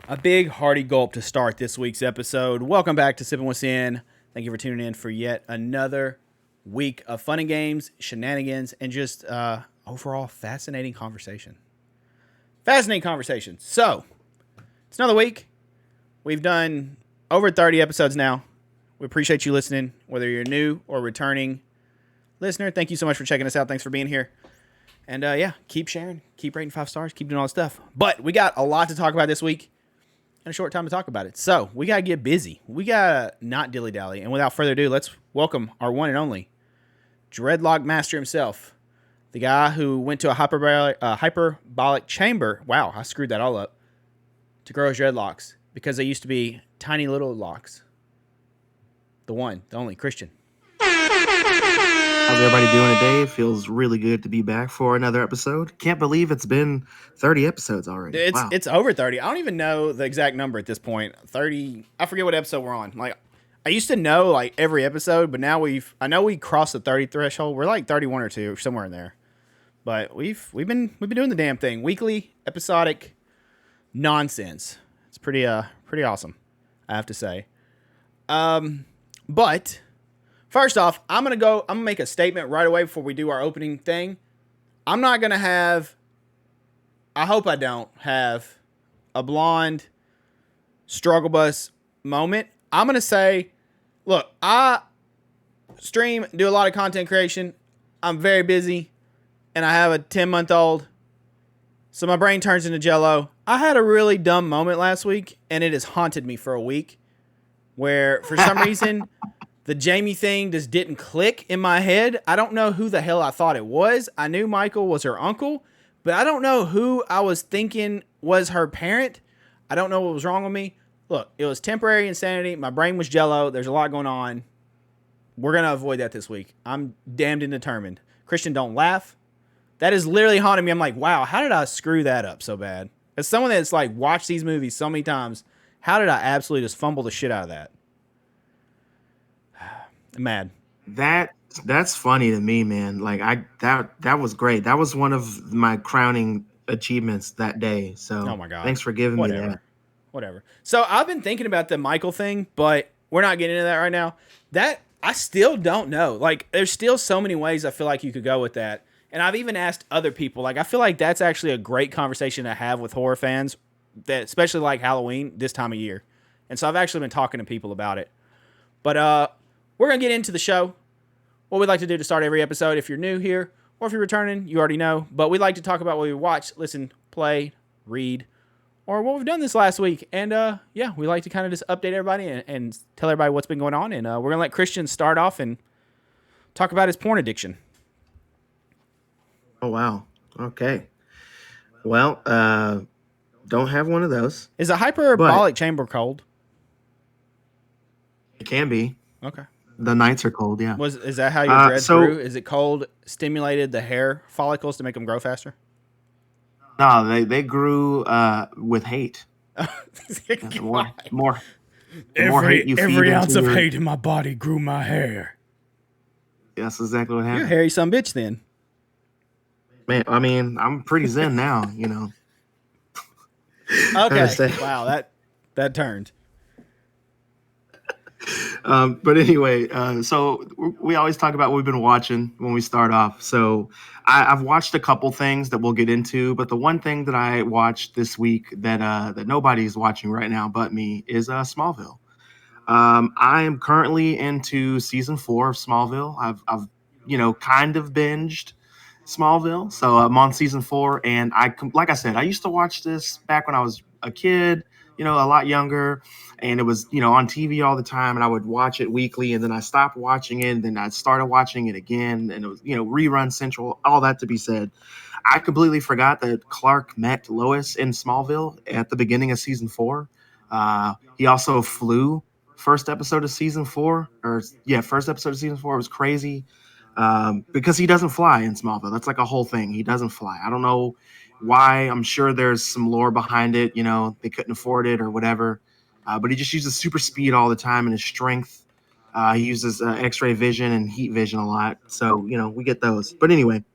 A big hearty gulp to start this week's episode. Welcome back to Sippin With Sin. Thank you for tuning in for yet another week of fun and games, shenanigans, and just overall fascinating conversation. Fascinating conversation. So, it's another week. We've done over 30 episodes now. We appreciate you listening, whether you're new or returning listener. Thank you so much for checking us out. Thanks for being here. And keep sharing, keep rating 5 stars, keep doing all this stuff. But we got a lot to talk about this week. And a short time to talk about it. So we got to get busy. We got to not dilly-dally. And without further ado, let's welcome our one and only dreadlock master himself. The guy who went to a hyperbolic chamber. Wow, I screwed that all up. To grow his dreadlocks. Because they used to be tiny little locks. The one, the only, Christian. How's everybody doing today? It feels really good to be back for another episode. Can't believe it's been 30 episodes already. It's over 30. I don't even know the exact number at this point. 30. I forget what episode we're on. Like, I used to know like every episode, but now I know we crossed the 30 threshold. We're like 31 or 2, somewhere in there. But we've been doing the damn thing. Weekly, episodic nonsense. It's pretty awesome, I have to say. But first off, I'm gonna make a statement right away before we do our opening thing. I'm not gonna have, I hope I don't have, a blonde struggle bus moment. I'm gonna say, look, I stream, do a lot of content creation. I'm very busy, and I have a 10-month-old, so my brain turns into jello. I had a really dumb moment last week, and it has haunted me for a week, where for some reason the Jamie thing just didn't click in my head. I don't know who the hell I thought it was. I knew Michael was her uncle, but I don't know who I was thinking was her parent. I don't know what was wrong with me. Look, it was temporary insanity. My brain was jello. There's a lot going on. We're going to avoid that this week. I'm damned and determined. Christian, don't laugh. That is literally haunting me. I'm like, wow, how did I screw that up so bad? As someone that's like watched these movies so many times, how did I absolutely just fumble the shit out of that? I'm mad. That's funny to me, man. Like that was great. That was one of my crowning achievements that day. So Oh my God. thanks for giving me that. Whatever. So I've been thinking about the Michael thing, but we're not getting into that right now. That I still don't know. Like, there's still so many ways I feel like you could go with that. And I've even asked other people. Like, I feel like that's actually a great conversation to have with horror fans, that especially like Halloween this time of year. And so I've actually been talking to people about it. But we're going to get into the show. What we'd like to do to start every episode, if you're new here or if you're returning, you already know. But we'd like to talk about what we watch, listen, play, read, or what we've done this last week. And we like to kind of just update everybody and tell everybody what's been going on. And we're going to let Christian start off and talk about his porn addiction. Oh, wow. Okay. Well, don't have one of those. Is a hyperbolic chamber cold? It can be. Okay. The nights are cold, yeah. Is that how your dread grew? Is it cold stimulated the hair follicles to make them grow faster? No, they grew with hate. The more hate you feed every ounce of your hate in my body grew my hair. That's exactly what You're a happened. hairy son bitch then. Man, I mean, I'm pretty zen now, you know. Okay. Wow, that turned. But anyway, so we always talk about what we've been watching when we start off. So I've watched a couple things that we'll get into, but the one thing that I watched this week that nobody's watching right now but me is Smallville. I am currently into season 4 of Smallville. I've kind of binged Smallville, so I'm on season 4, and like I said, I used to watch this back when I was a kid, a lot younger, and it was on TV all the time, and I would watch it weekly, and then I stopped watching it, and then I started watching it again, and it was rerun central. All that to be said, I completely forgot that Clark met Lois in Smallville at the beginning of season 4. He also flew first episode of season 4, first episode of season 4 was crazy. Because he doesn't fly in Smallville. That's like a whole thing. He doesn't fly. I don't know why. I'm sure there's some lore behind it. They couldn't afford it or whatever. But he just uses super speed all the time and his strength. He uses X-ray vision and heat vision a lot. So, we get those. But anyway,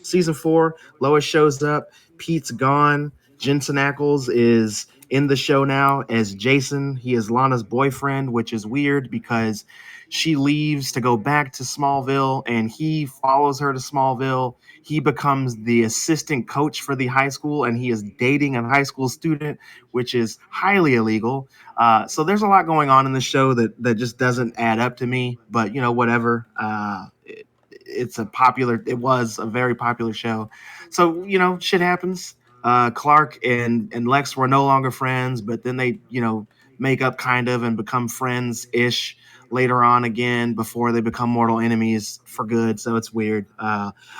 season 4, Lois shows up. Pete's gone. Jensen Ackles is in the show now as Jason. He is Lana's boyfriend, which is weird because she leaves to go back to Smallville and he follows her to Smallville. He becomes the assistant coach for the high school and he is dating a high school student, which is highly illegal. So there's a lot going on in the show that just doesn't add up to me, but whatever. It was a very popular show. So, shit happens. Clark and Lex were no longer friends, but then they, make up kind of and become friends ish later on again before they become mortal enemies for good. So it's weird.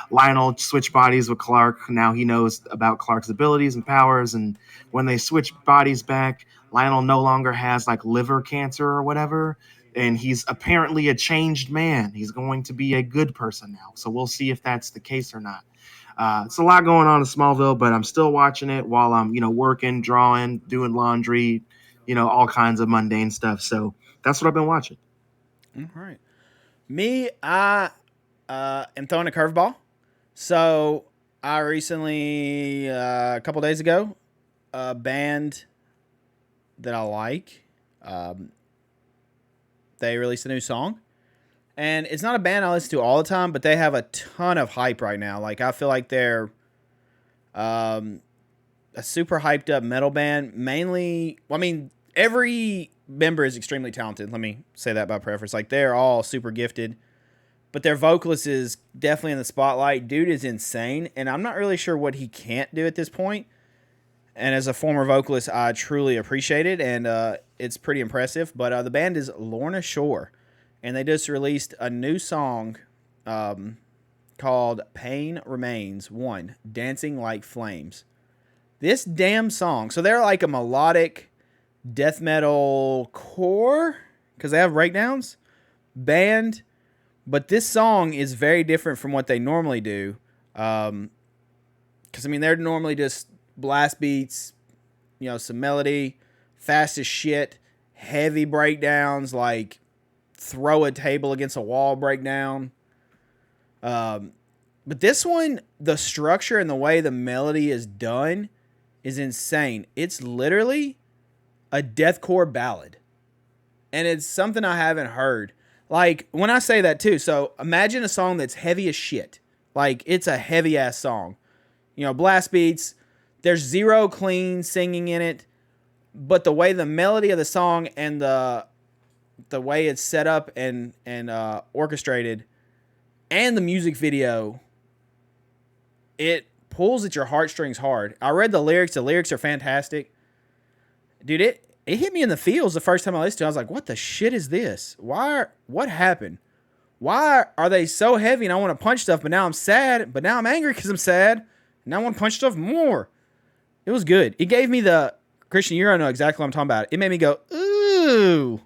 Lionel switched bodies with Clark. Now he knows about Clark's abilities and powers. And when they switch bodies back, Lionel no longer has like liver cancer or whatever. And he's apparently a changed man. He's going to be a good person now. So we'll see if that's the case or not. It's a lot going on in Smallville, but I'm still watching it while I'm, working, drawing, doing laundry, all kinds of mundane stuff. So that's what I've been watching. All right. Me, I am throwing a curveball. So I recently, a couple days ago, a band that I like, they released a new song. And it's not a band I listen to all the time, but they have a ton of hype right now. Like, I feel like they're a super hyped up metal band. Mainly, every member is extremely talented. Let me say that by preference. Like, they're all super gifted. But their vocalist is definitely in the spotlight. Dude is insane. And I'm not really sure what he can't do at this point. And as a former vocalist, I truly appreciate it. And it's pretty impressive. But the band is Lorna Shore. And they just released a new song called Pain Remains 1, Dancing Like Flames. This damn song, so they're like a melodic death metal core, because they have breakdowns, band, but this song is very different from what they normally do. Because, they're normally just blast beats, some melody, fast as shit, heavy breakdowns, like throw a table against a wall breakdown. But this one, the structure and the way the melody is done is insane. It's literally a deathcore ballad. And it's something I haven't heard. Like, when I say that too, so imagine a song that's heavy as shit. Like, it's a heavy ass song. Blast beats, there's zero clean singing in it, but the way the melody of the song and the way it's set up and orchestrated, and the music video, it pulls at your heartstrings hard. I read the lyrics. The lyrics are fantastic. Dude, it hit me in the feels the first time I listened to it. I was like, what the shit is this? What happened? Why are they so heavy and I want to punch stuff, but now I'm sad, but now I'm angry because I'm sad, and now I want to punch stuff more. It was good. It gave me the, Christian, you know exactly what I'm talking about. It made me go, ooh.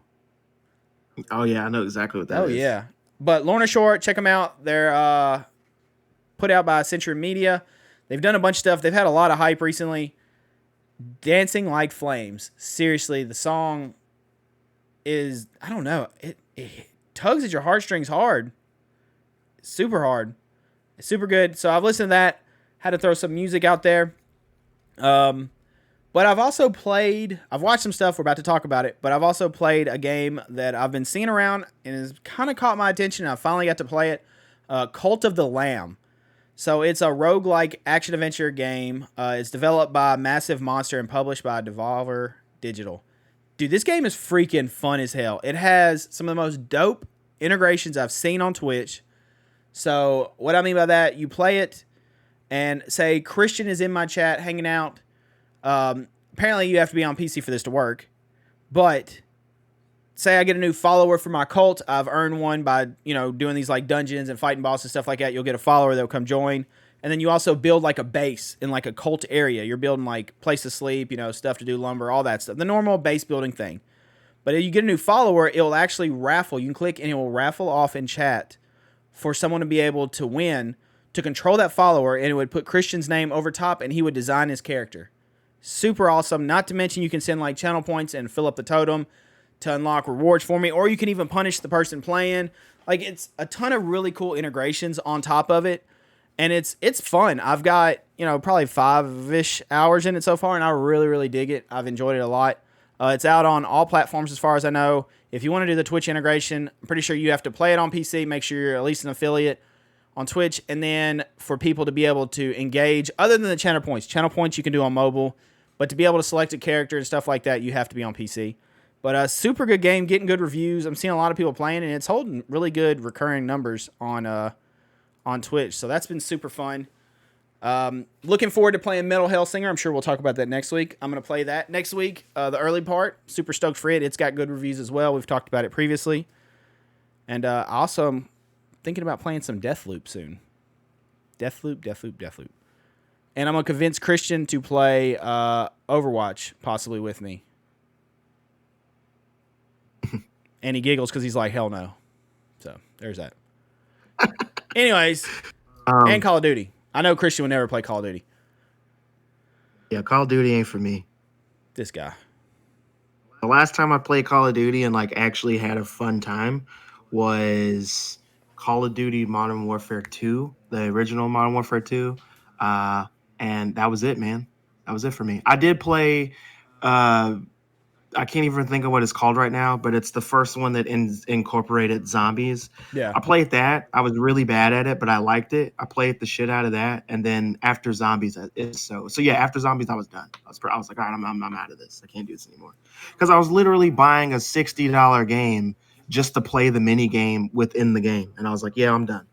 Oh, yeah, I know exactly what that is. Oh, yeah. But Lorna Shore, check them out. They're put out by Century Media. They've done a bunch of stuff. They've had a lot of hype recently. Dancing Like Flames. Seriously, the song is, I don't know, it tugs at your heartstrings hard. Super hard. It's super good. So I've listened to that. Had to throw some music out there. But I've also played, I've watched some stuff, we're about to talk about it, but I've also played a game that I've been seeing around and has kind of caught my attention, and I finally got to play it, Cult of the Lamb. So it's a roguelike action-adventure game. It's developed by Massive Monster and published by Devolver Digital. Dude, this game is freaking fun as hell. It has some of the most dope integrations I've seen on Twitch. So what I mean by that, you play it, and say Christian is in my chat hanging out. Apparently you have to be on PC for this to work, but say I get a new follower for my cult. I've earned one by, doing these like dungeons and fighting bosses and stuff like that. You'll get a follower that'll come join. And then you also build like a base in like a cult area. You're building like place to sleep, stuff to do, lumber, all that stuff. The normal base building thing. But if you get a new follower, it'll actually raffle. You can click and it will raffle off in chat for someone to be able to win, to control that follower, and it would put Christian's name over top and he would design his character. Super awesome. Not to mention you can send like channel points and fill up the totem to unlock rewards for me, or you can even punish the person playing. Like, it's a ton of really cool integrations on top of it. and it's fun. I've got probably 5-ish hours in it so far, and I really really dig it. I've enjoyed it a lot. It's out on all platforms as far as I know. If you want to do the Twitch integration, I'm pretty sure you have to play it on PC. Make sure you're at least an affiliate on Twitch, and then for people to be able to engage, other than the channel points you can do on mobile, but to be able to select a character and stuff like that, you have to be on PC. But a super good game, getting good reviews. I'm seeing a lot of people playing, and it's holding really good recurring numbers on Twitch. So that's been super fun. Looking forward to playing Metal Hellsinger. I'm sure we'll talk about that next week. I'm going to play that next week. The early part, super stoked for it. It's got good reviews as well. We've talked about it previously. And also, I'm thinking about playing some Deathloop soon. Deathloop. And I'm going to convince Christian to play Overwatch possibly with me. And he giggles because he's like, hell no. So, there's that. Anyways, and Call of Duty. I know Christian would never play Call of Duty. Yeah, Call of Duty ain't for me. This guy. The last time I played Call of Duty and actually had a fun time was Call of Duty Modern Warfare 2, the original Modern Warfare 2. And that was it, man. That was it for me. I did play I can't even think of what it's called right now, but it's the first one that incorporated zombies. Yeah. I played that. I was really bad at it, but I liked it. I played the shit out of that, and then after zombies, after zombies, I was done. I was like, all right, I'm out of this. I can't do this anymore, because I was literally buying a $60 game just to play the mini game within the game, and I was like, yeah, I'm done.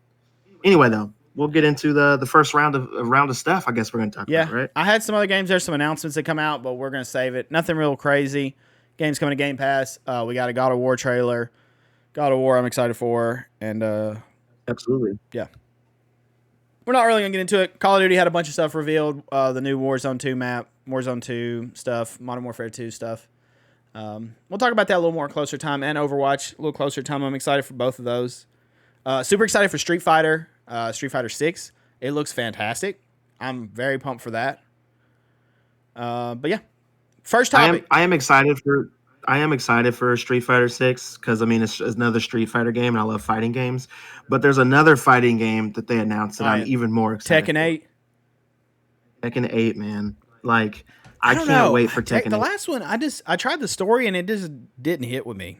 Anyway, though, we'll get into the first round of stuff. I guess we're gonna talk about, right? I had some other games. There's some announcements that come out, but we're gonna save it. Nothing real crazy. Games coming to Game Pass. We got a God of War trailer. God of War I'm excited for. And absolutely. Yeah. We're not really going to get into it. Call of Duty had a bunch of stuff revealed. The new Warzone 2 map, Warzone 2 stuff, Modern Warfare 2 stuff. We'll talk about that a little more closer time, and Overwatch a little closer time. I'm excited for both of those. Super excited for Street Fighter 6. It looks fantastic. I'm very pumped for that. But yeah. First topic. I am excited for Street Fighter 6 because it's another Street Fighter game and I love fighting games. But there's another fighting game that they announced that I'm even more excited. Tekken 8. Tekken 8, man. I can't wait for Tekken 8. The last one, I tried the story and it just didn't hit with me.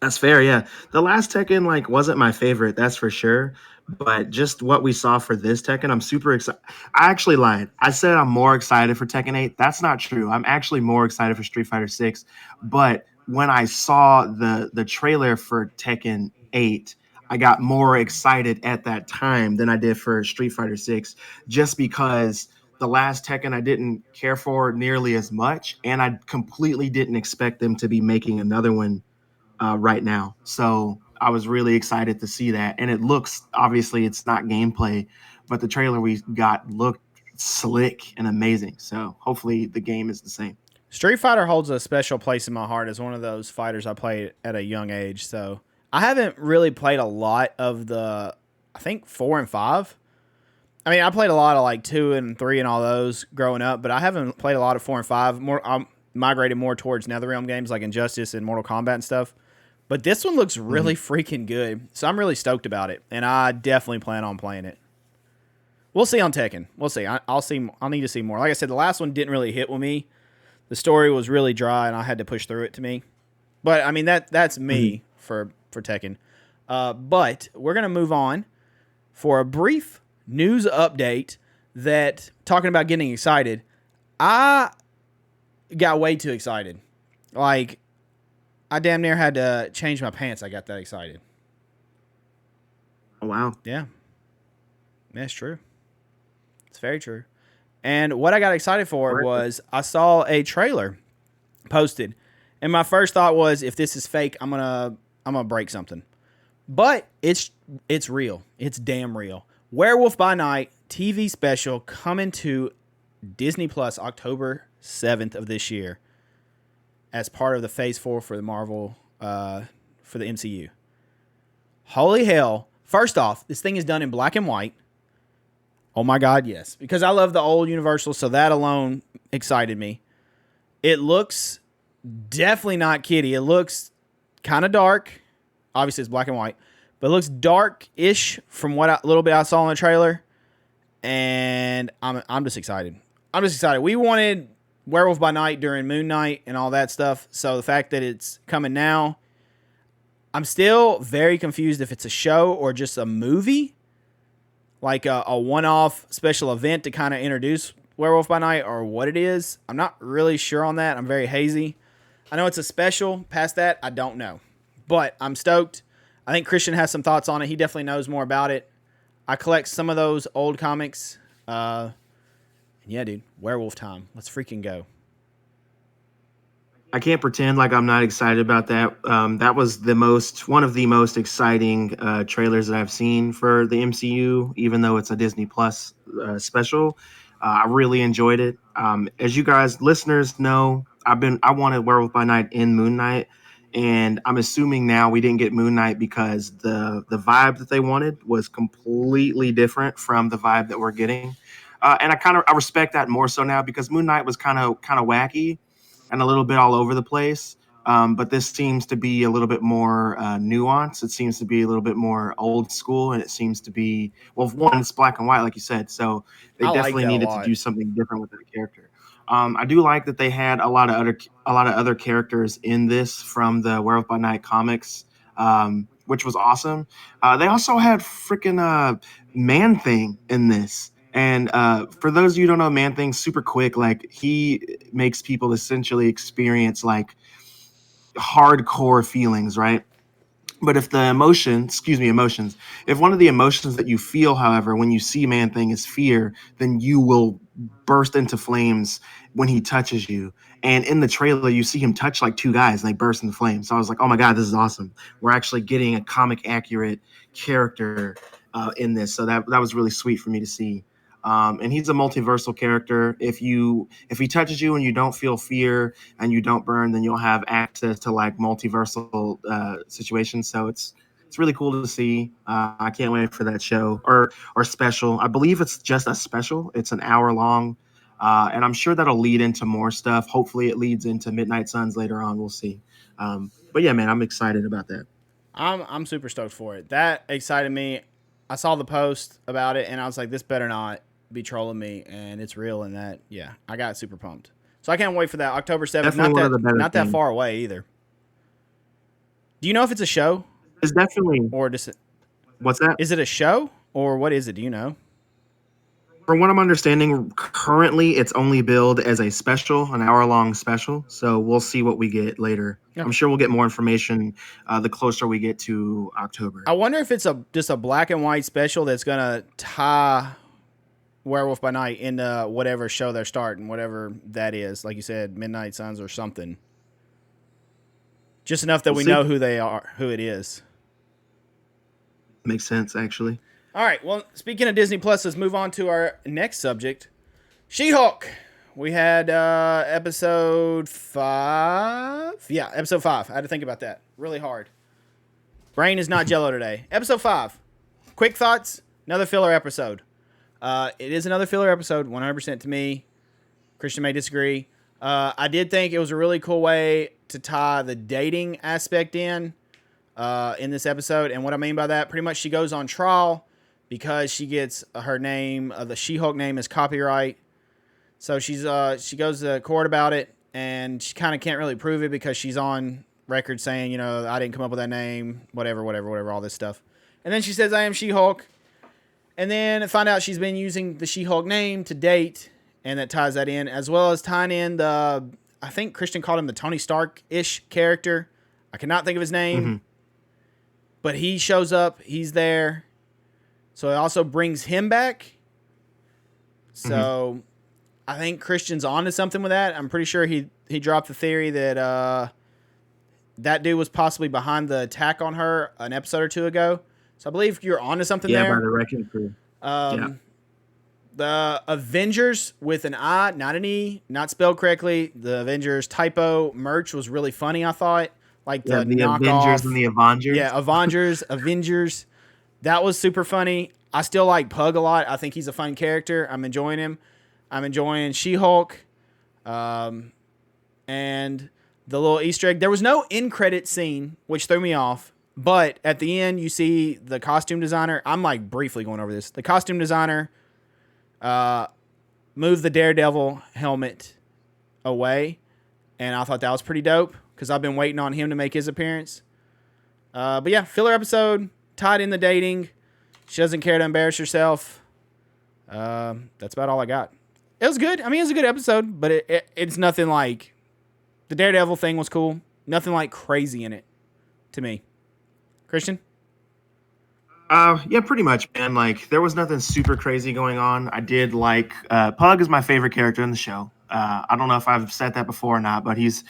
That's fair, yeah. The last Tekken wasn't my favorite, that's for sure. But just what we saw for this Tekken, I'm super excited. I actually lied. I said I'm more excited for Tekken 8. That's not true. I'm actually more excited for Street Fighter 6. But when I saw the trailer for Tekken 8, I got more excited at that time than I did for Street Fighter 6, just because the last Tekken I didn't care for nearly as much, and I completely didn't expect them to be making another one right now. So I was really excited to see that. And it looks, obviously it's not gameplay, but the trailer we got looked slick and amazing. So hopefully the game is the same. Street Fighter holds a special place in my heart as one of those fighters I played at a young age. So I haven't really played a lot of I think 4 and 5. I played a lot of 2 and 3 and all those growing up, but I haven't played a lot of 4 and 5. I'm migrated more towards NetherRealm games like Injustice and Mortal Kombat and stuff. But this one looks really freaking good. So I'm really stoked about it. And I definitely plan on playing it. We'll see on Tekken. We'll see. I'll need to see more. Like I said, the last one didn't really hit with me. The story was really dry and I had to push through it to me. But that's me for Tekken. But we're going to move on for a brief news update that, talking about getting excited, I got way too excited. I damn near had to change my pants. I got that excited. Oh, wow. Yeah. That's true. It's very true. And what I got excited for was I saw a trailer posted. And my first thought was, if this is fake, I'm gonna break something. But it's real. It's damn real. Werewolf by Night TV special coming to Disney Plus October 7th of this year, as part of the Phase 4 for the Marvel, for the MCU. Holy hell. First off, this thing is done in black and white. Oh my God, yes. Because I love the old Universal, so that alone excited me. It looks definitely not kiddie. It looks kind of dark. Obviously, it's black and white. but it looks dark-ish from what little bit I saw in the trailer, and I'm just excited. I'm just excited. We wanted Werewolf by Night during Moon Knight and all that stuff, so the fact that it's coming now, I'm still very confused if it's a show or just a movie, like a one-off special event to kind of introduce Werewolf by Night, or what it is. I'm not really sure on that. I'm very hazy. I know it's a special. Past that, I don't know. But I'm stoked. I think Christian has some thoughts on it. He definitely knows more about it. I collect some of those old comics. Yeah, dude. Werewolf time. Let's freaking go. I can't pretend like I'm not excited about that. That was one of the most exciting trailers that I've seen for the MCU, even though it's a Disney Plus special. I really enjoyed it. As you guys, listeners, know, I wanted Werewolf by Night in Moon Knight, and I'm assuming now we didn't get Moon Knight because the vibe that they wanted was completely different from the vibe that we're getting. And I respect that more so now because Moon Knight was kind of wacky and a little bit all over the place. But this seems to be a little bit more nuanced. It seems to be a little bit more old school, and it seems to be, well, one, it's black and white, like you said. So they definitely needed to do something different with that character. I do like that they had a lot of other characters in this from the Werewolf by Night comics, which was awesome. They also had freaking Man-Thing in this. And for those of you who don't know Man-Thing, super quick, like he makes people essentially experience like hardcore feelings, right? But if emotions, if one of the emotions that you feel, however, when you see Man-Thing is fear, then you will burst into flames when he touches you. And in the trailer, you see him touch like two guys and they burst into flames. So I was like, oh my God, this is awesome. We're actually getting a comic accurate character in this. So that was really sweet for me to see. And he's a multiversal character. If he touches you and you don't feel fear and you don't burn, then you'll have access to like multiversal situations. So it's really cool to see. I can't wait for that show or special. I believe it's just a special. It's an hour long, and I'm sure that'll lead into more stuff. Hopefully, it leads into Midnight Suns later on. We'll see. But yeah, man, I'm excited about that. I'm super stoked for it. That excited me. I saw the post about it and I was like, this better not be trolling me, and it's real. And that, yeah, I got super pumped. So I can't wait for that October 7th. Not that far away either. Do you know if it's a show? It's definitely. Or just what's that? Is it a show or what is it? Do you know? From what I'm understanding, currently it's only billed as a special, an hour-long special. So we'll see what we get later. Okay. I'm sure we'll get more information the closer we get to October. I wonder if it's just a black and white special that's gonna tie Werewolf by Night into whatever show they're starting, whatever that is. Like you said, Midnight Suns or something. Just enough that we know who they are, who it is. Makes sense, actually. All right. Well, speaking of Disney Plus, let's move on to our next subject. She-Hulk. We had episode 5. Yeah, episode 5. I had to think about that really hard. Brain is not jello today. Episode 5. Quick thoughts. Another filler episode. It is another filler episode, 100% to me. Christian may disagree. I did think it was a really cool way to tie the dating aspect in this episode. And what I mean by that, pretty much she goes on trial because she gets her name, the She-Hulk name is copyright. So she goes to court about it, and she kind of can't really prove it because she's on record saying, I didn't come up with that name, whatever, all this stuff. And then she says, I am She-Hulk. And then find out she's been using the She-Hulk name to date, and that ties that in, as well as tying in I think Christian called him the Tony Stark-ish character. I cannot think of his name. Mm-hmm. But he shows up. He's there. So it also brings him back. So I think Christian's onto something with that. I'm pretty sure he dropped the theory that that dude was possibly behind the attack on her an episode or two ago. So I believe you're onto something there. Yeah, by the Wrecking Crew. The Avengers with an I, not an E, not spelled correctly. The Avengers typo merch was really funny, I thought. Like the Avengers and the Avengers. Yeah, Avengers. That was super funny. I still like Pug a lot. I think he's a fun character. I'm enjoying him. I'm enjoying She-Hulk. And the little Easter egg. There was no end credit scene, which threw me off. But at the end, you see the costume designer. I'm like briefly going over this. The costume designer uh, moved the Daredevil helmet away, and I thought that was pretty dope because I've been waiting on him to make his appearance. But yeah, filler episode tied in the dating. She doesn't care to embarrass herself. That's about all I got. It was good. I mean, it was a good episode, but it's nothing like the Daredevil thing was cool. Nothing like crazy in it to me. Christian? Yeah, pretty much, man. Like there was nothing super crazy going on. I did like Pug is my favorite character in the show. I don't know if I've said that before or not, but he's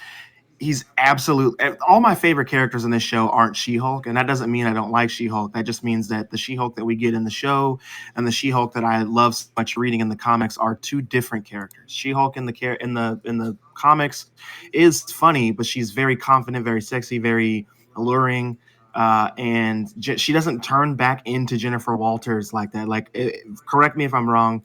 absolute. All my favorite characters in this show aren't She-Hulk, and that doesn't mean I don't like She-Hulk. That just means that the She-Hulk that we get in the show and the She-Hulk that I love so much reading in the comics are two different characters. She-Hulk in the comics is funny, but she's very confident, very sexy, very alluring. And she doesn't turn back into Jennifer Walters like that. Correct me if I'm wrong,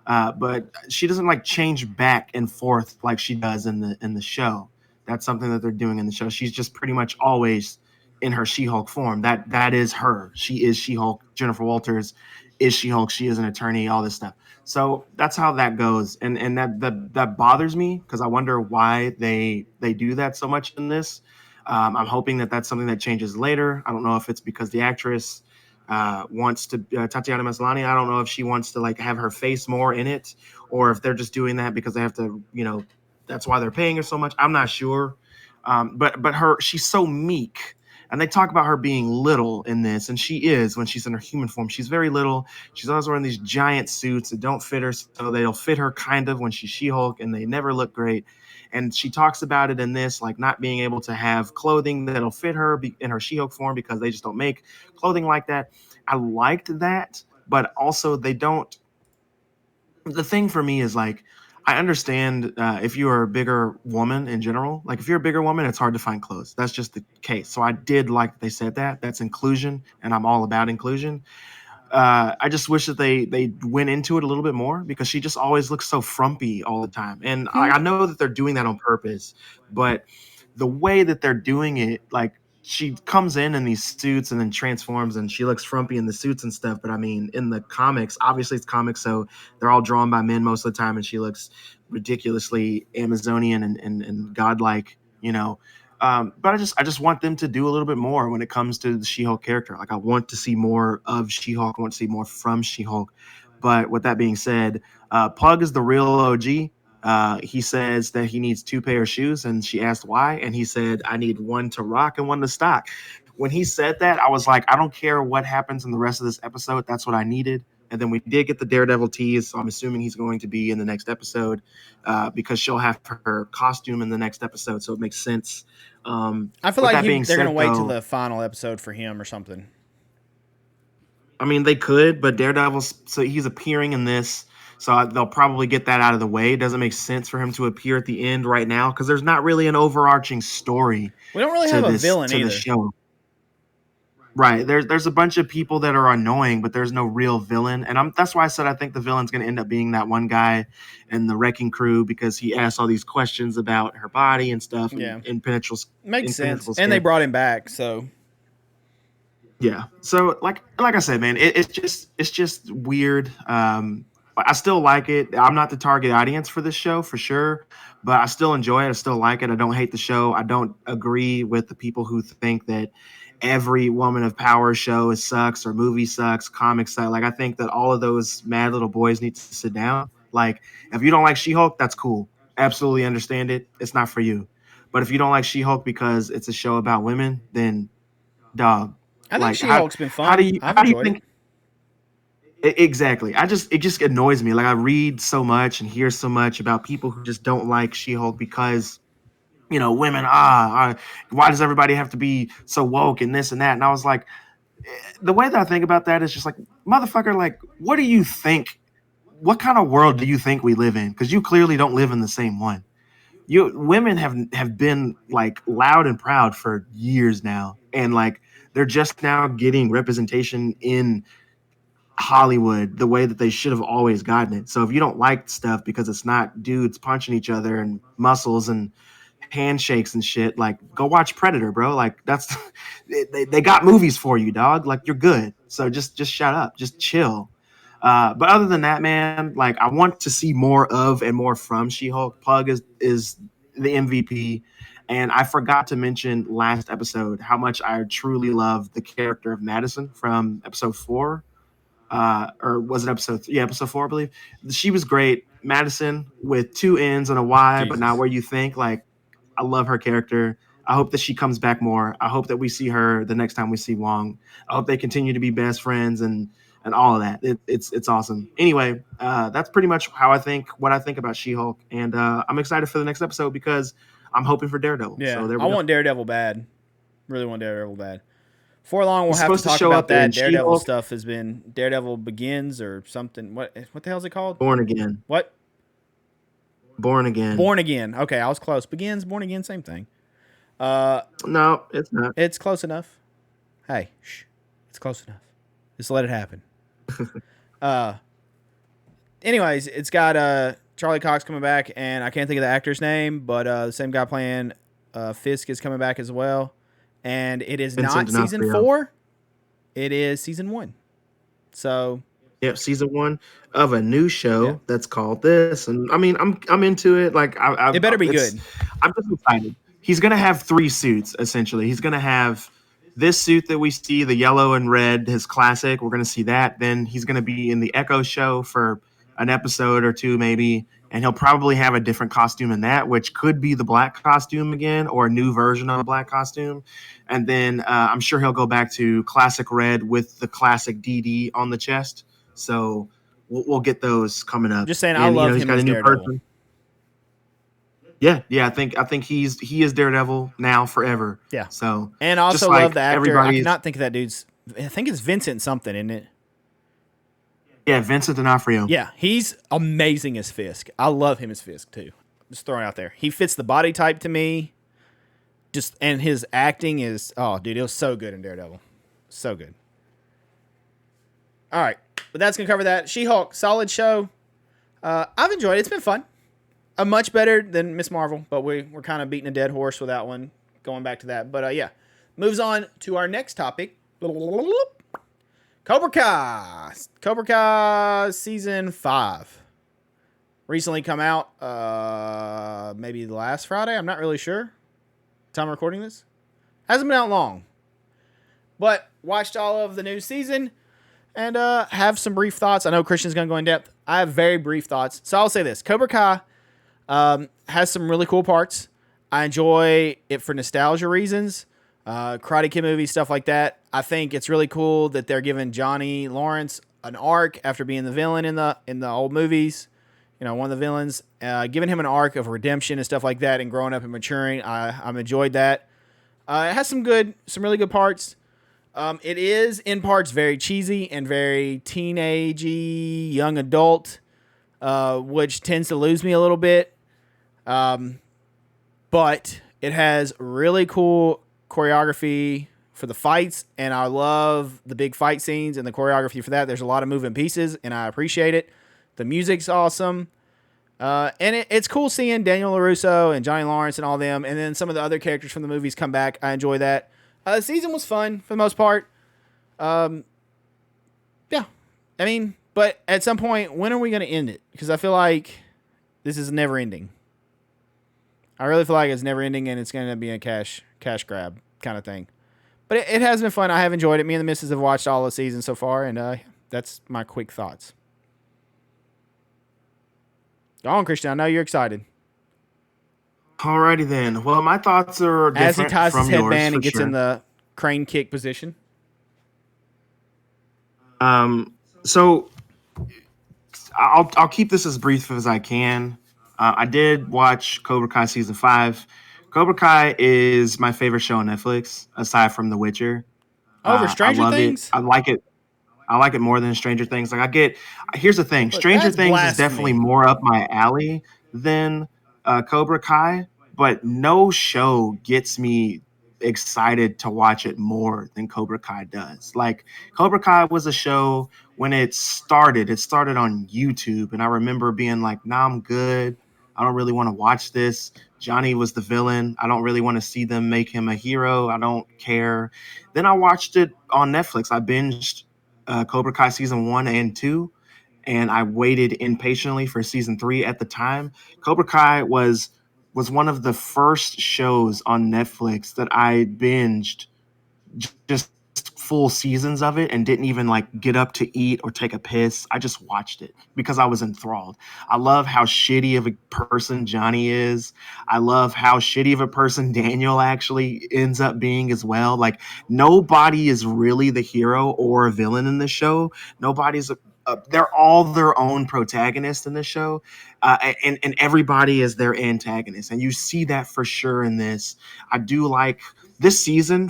but she doesn't like change back and forth like she does in the show. That's something that they're doing in the show. She's just pretty much always in her She-Hulk form. That is her. She is She-Hulk. Jennifer Walters is She-Hulk. She is an attorney. All this stuff. So that's how that goes, and that bothers me because I wonder why they do that so much in this. I'm hoping that that's something that changes later. I don't know if it's because the actress wants to Tatiana Maslany. I don't know if she wants to like have her face more in it, or if they're just doing that because they have to, that's why they're paying her so much. I'm not sure. But she's so meek. And they talk about her being little in this, and she is when she's in her human form. She's very little. She's always wearing these giant suits that don't fit her, so they'll fit her kind of when she's She-Hulk, and they never look great. And she talks about it in this, like not being able to have clothing that'll fit her in her She-Hulk form because they just don't make clothing like that. I liked that, but also they don't. The thing for me is like I understand if you are a bigger woman in general. Like if you're a bigger woman, it's hard to find clothes. That's just the case. So I did like that they said that. That's inclusion, and I'm all about inclusion. I just wish that they went into it a little bit more because she just always looks so frumpy all the time. And I know that they're doing that on purpose, but the way that they're doing it, like she comes in these suits and then transforms and she looks frumpy in the suits and stuff. But I mean, in the comics, obviously it's comics, so they're all drawn by men most of the time, and she looks ridiculously Amazonian and godlike, but I just want them to do a little bit more when it comes to the She-Hulk character. Like I want to see more of She-Hulk. I want to see more from She-Hulk. But with that being said, Pug is the real OG. He says that he needs two pair of shoes, and she asked why, and he said, "I need one to rock and one to stock." When he said that, I was like, I don't care what happens in the rest of this episode. That's what I needed. And then we did get the Daredevil tease, so I'm assuming he's going to be in the next episode because she'll have her costume in the next episode, so it makes sense. I feel With like that being they're going to said, wait till though, the final episode for him or something. I mean, they could, but Daredevil's so he's appearing in this, so they'll probably get that out of the way. It doesn't make sense for him to appear at the end right now because there's not really an overarching story We don't really to have a this villain to the either. show. Right. There's a bunch of people that are annoying, but there's no real villain. And that's why I said I think the villain's going to end up being that one guy in the wrecking crew because he asks all these questions about her body and stuff and Yeah. Makes sense. impenetrable And they skin. brought him back, so Yeah. So like I said, man, it's just weird. I still like it. I'm not the target audience for this show for sure, but I still enjoy it. I still like it. I don't hate the show. I don't agree with the people who think that every Woman of Power show sucks or movie sucks, comics suck. Like I think that all of those mad little boys need to sit down. Like if you don't like She-Hulk, that's cool. Absolutely understand it. It's not for you. But if you don't like She-Hulk because it's a show about women, then dog, I think like She-Hulk's been how do fun. you I've how do you enjoyed it. think exactly? It just annoys me. Like I read so much and hear so much about people who just don't like She-Hulk because women why does everybody have to be so woke and this and that? And I was like, the way that I think about that is just like, motherfucker, like what do you think? What kind of world do you think we live in? Because you clearly don't live in the same one. You women have been like loud and proud for years now, and like they're just now getting representation in Hollywood the way that they should have always gotten it. So if you don't like stuff because it's not dudes punching each other and muscles and handshakes and shit, like go watch Predator, bro. Like that's they got movies for you, dog. Like you're good. So just shut up, just chill. But other than that, man, like I want to see more of and more from She-Hulk. Pug is the MVP. And I forgot to mention last episode how much I truly love the character of Madison from episode 4. Or was it episode? Yeah, episode 4, I believe. She was great. Madison with 2 N's and a Y, but not Jesus. where you think. Like I love her character. I hope that she comes back more. I hope that we see her the next time we see Wong. I hope they continue to be best friends and all of that. It's awesome. Anyway, that's pretty much what I think about She-Hulk, and I'm excited for the next episode because I'm hoping for Daredevil. Yeah, So there I we go. want Daredevil bad. Really want Daredevil bad. Before long, we'll He's have to supposed to talk show about up in that. Daredevil She-Hulk stuff has been Daredevil Begins or something. What the hell is it called? Born Again. What? Born Again. Born Again. Okay, I was close. Begins, Born Again, same thing. Uh, No, it's not. it's close enough. Hey, shh, it's close enough. Just let it happen. uh, anyways, it's got Charlie Cox coming back, and I can't think of the actor's name, but the same guy playing Fisk is coming back as well. And it is Vincent not season D'Onofrio. 4. It is season 1. So Yep, season 1 of a new show Yeah. that's called this, and I mean, I'm into it. Like, it better be good. I'm just excited. He's gonna have 3 suits essentially. He's gonna have this suit that we see, the yellow and red, his classic. We're gonna see that. Then he's gonna be in the Echo show for an episode or 2, maybe, and he'll probably have a different costume in that, which could be the black costume again or a new version of a black costume. And then I'm sure he'll go back to classic red with the classic DD on the chest. So we'll get those coming up. Just saying, and, I love he's him got as a new Daredevil. person. Yeah. I think he is Daredevil now forever. Yeah. So And I also just like love the actor. I everybody's- cannot think of that dude's. I think it's Vincent something, isn't it? Yeah, Vincent D'Onofrio. Yeah, he's amazing as Fisk. I love him as Fisk too. Just throwing it out there. He fits the body type to me. And his acting is dude, it was so good in Daredevil. So good. All right. But that's gonna cover that. She-Hulk, solid show. I've enjoyed it. It's been fun. Much better than Miss Marvel, but we're kind of beating a dead horse with that one. Going back to that. But yeah. Moves on to our next topic. Cobra Kai. Cobra Kai season 5. Recently come out maybe last Friday. I'm not really sure. Time of recording this. Hasn't been out long. But watched all of the new season and have some brief thoughts. I know Christian's going to go in depth. I have very brief thoughts. So I'll say this. Cobra Kai has some really cool parts. I enjoy it for nostalgia reasons. Karate Kid movies, stuff like that. I think it's really cool that they're giving Johnny Lawrence an arc after being the villain in the old movies. You know, one of the villains, giving him an arc of redemption and stuff like that, and growing up and maturing. I've enjoyed that. It has some really good parts. It is in parts very cheesy and very teenagey, young adult, which tends to lose me a little bit. But it has really cool choreography for the fights, and I love the big fight scenes and the choreography for that. There's a lot of moving pieces, and I appreciate it. The music's awesome. And it's cool seeing Daniel LaRusso and Johnny Lawrence and all them, and then some of the other characters from the movies come back. I enjoy that. The season was fun for the most part. Yeah. I mean, but at some point, when are we going to end it? Because I feel like this is never ending. I really feel like it's never ending, and it's going to be a cash grab kind of thing. But it has been fun. I have enjoyed it. Me and the missus have watched all the seasons so far, and that's my quick thoughts. Go on, Christian. I know you're excited. Alrighty then. Well, my thoughts are different As he ties his from yours, headband and for gets sure. in the crane kick position. So I'll keep this as brief as I can. I did watch Cobra Kai season 5. Cobra Kai is my favorite show on Netflix, aside from The Witcher. Over Stranger I love Things? it. I like it. I like it more than Stranger Things. Here's the thing. Look, Stranger that's Things blasphemy. is definitely more up my alley than Cobra Kai, but no show gets me excited to watch it more than Cobra Kai does. Like, Cobra Kai was a show when it started on YouTube, and I remember being like, nah, I'm good. I don't really want to watch this. Johnny was the villain. I don't really want to see them make him a hero. I don't care. Then I watched it on Netflix. I binged Cobra Kai season 1 and 2, and I waited impatiently for season 3 at the time. Cobra Kai was one of the first shows on Netflix that I binged just full seasons of it and didn't even like get up to eat or take a piss. I just watched it because I was enthralled. I love how shitty of a person Johnny is. I love how shitty of a person Daniel actually ends up being as well. Like nobody is really the hero or a villain in this show. Nobody's they're all their own protagonists in this show, and everybody is their antagonist, and you see that for sure in this. I do like this season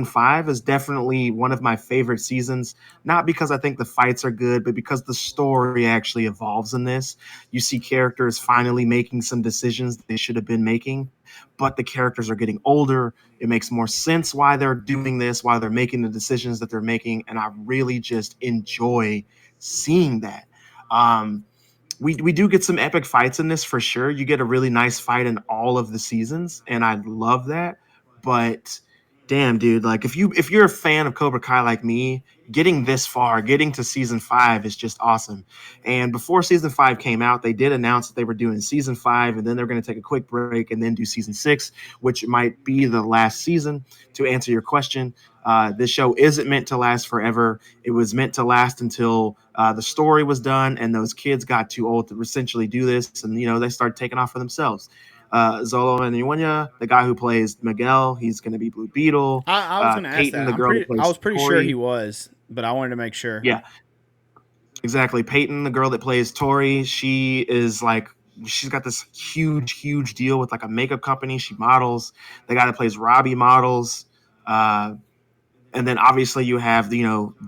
5 is definitely one of my favorite seasons, not because I think the fights are good, but because the story actually evolves in this. You see characters finally making some decisions they should have been making, but the characters are getting older. It makes more sense why they're doing this, why they're making the decisions that they're making, and I really just enjoy seeing that. um we do get some epic fights in this for sure. You get a really nice fight in all of the seasons, and I love that. But damn, dude, like if you're a fan of Cobra Kai like me, getting this far, getting to season 5 is just awesome. And before season 5 came out, they did announce that they were doing season 5, and then they're going to take a quick break and then do season 6, which might be the last season. To answer your question, this show isn't meant to last forever. It was meant to last until the story was done and those kids got too old to essentially do this, and they started taking off for themselves. Zolo and Iwanya, the guy who plays Miguel, he's going to be Blue Beetle. I was going to ask Peyton, that. the girl who I plays was pretty sure he Tori. was, but I wanted to make sure. Yeah, exactly. Peyton, the girl that plays Tori, she's got this huge deal with like a makeup company. She models. The guy that plays Robbie models. Uh, and then obviously you have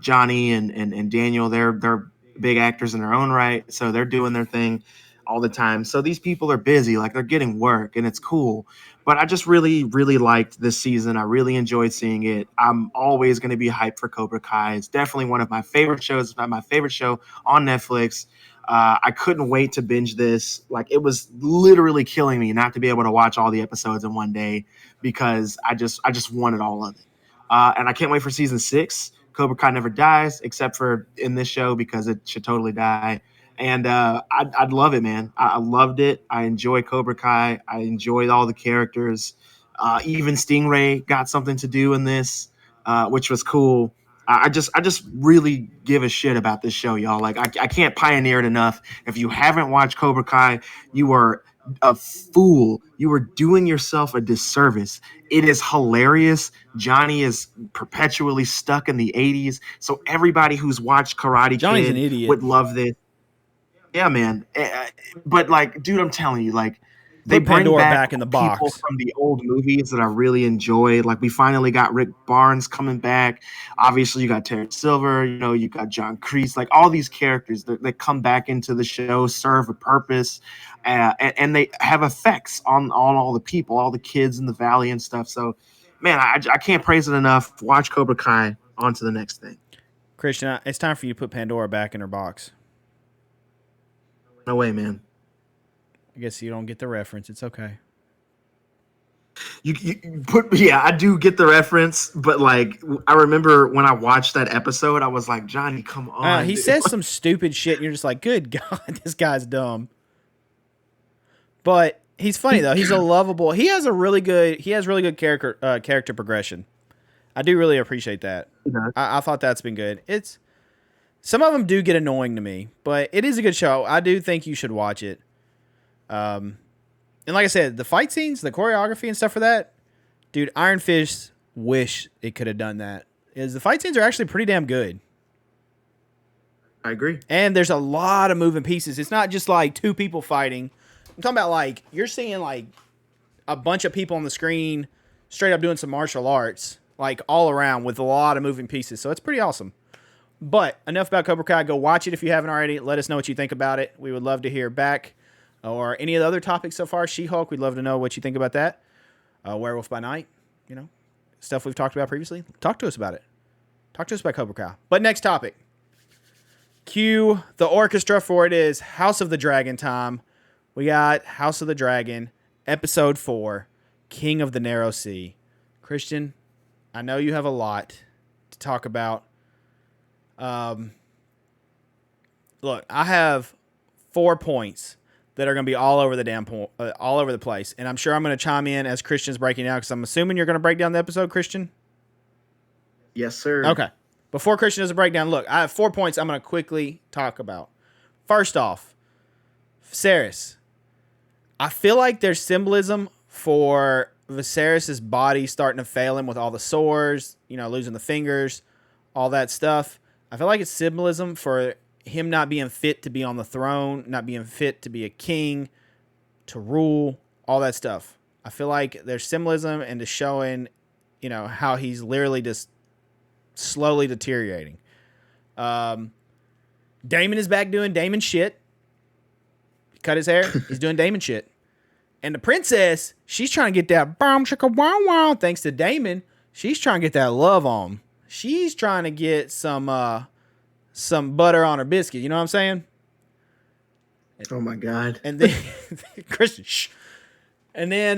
Johnny and Daniel. They're big actors in their own right, so they're doing their thing all the time. So these people are busy, like they're getting work, and it's cool. But I just really liked this season. I really enjoyed seeing it. I'm always going to be hyped for Cobra Kai. It's definitely one of my favorite shows. It's not my favorite show on Netflix. I couldn't wait to binge this. Like it was literally killing me not to be able to watch all the episodes in one day because I just wanted all of it. And I can't wait for season 6. Cobra Kai never dies, except for in this show because it should totally die. And I'd love it, man. I loved it. I enjoy Cobra Kai. I enjoyed all the characters. Even Stingray got something to do in this, which was cool. I just really give a shit about this show, y'all. Like I can't pioneer it enough. If you haven't watched Cobra Kai, you are a fool. You are doing yourself a disservice. It is hilarious. Johnny is perpetually stuck in the 80s. So everybody who's watched Karate Johnny's an Kid idiot. would love this. Yeah, man. But like, dude, I'm telling you, like, they Put bring Pandora back back in the people box. from the old movies that I really enjoyed. Like, we finally got Rick Barnes coming back. Obviously, you got Terrence Silver. You got John Kreese. Like, all these characters that come back into the show serve a purpose, and they have effects on all the people, all the kids in the valley and stuff. So, man, I can't praise it enough. Watch Cobra Kai. On to the next thing. Christian, it's time for you to put Pandora back in her box. No way, man. I guess you don't get the reference. It's okay. You put, yeah, I do get the reference, but like I remember when I watched that episode, I was like, Johnny, come on. He says some stupid shit, and you're just like, good God, this guy's dumb. But he's funny though. He's a lovable. He has really good character progression. I do really appreciate that. I thought that's been good. Some of them do get annoying to me, but it is a good show. I do think you should watch it. And like I said, the fight scenes, the choreography and stuff for that, dude, Iron Fist wish it could have done that. The fight scenes are actually pretty damn good. I agree. And there's a lot of moving pieces. It's not just like two people fighting. I'm talking about like you're seeing like a bunch of people on the screen straight up doing some martial arts, like all around with a lot of moving pieces. So it's pretty awesome. But enough about Cobra Kai. Go watch it if you haven't already. Let us know what you think about it. We would love to hear back. Or any of the other topics so far. She-Hulk, we'd love to know what you think about that. Werewolf by Night, stuff we've talked about previously. Talk to us about it. Talk to us about Cobra Kai. But next topic. Cue the orchestra for it is House of the Dragon time. We got House of the Dragon, Episode 4, King of the Narrow Sea. Christian, I know you have a lot to talk about. Um, Look, I have 4 points that are going to be all over the all over the place, and I'm sure I'm going to chime in as Christian's breaking down because I'm assuming you're going to break down the episode, Christian. Yes, sir. Okay. Before Christian does a breakdown, look, I have 4 points I'm going to quickly talk about. First off, Viserys. I feel like there's symbolism for Viserys' body starting to fail him with all the sores, losing the fingers, all that stuff. I feel like it's symbolism for him not being fit to be on the throne, not being fit to be a king, to rule, all that stuff. I feel like there's symbolism into showing, how he's literally just slowly deteriorating. Daemon is back doing Daemon shit. He cut his hair. He's doing Daemon shit. And the princess, she's trying to get that bomb chicka wow wow. Thanks to Daemon, she's trying to get that love on. She's trying to get some butter on her biscuit. You know what I'm saying? Oh my God. And then Christian, shh. And then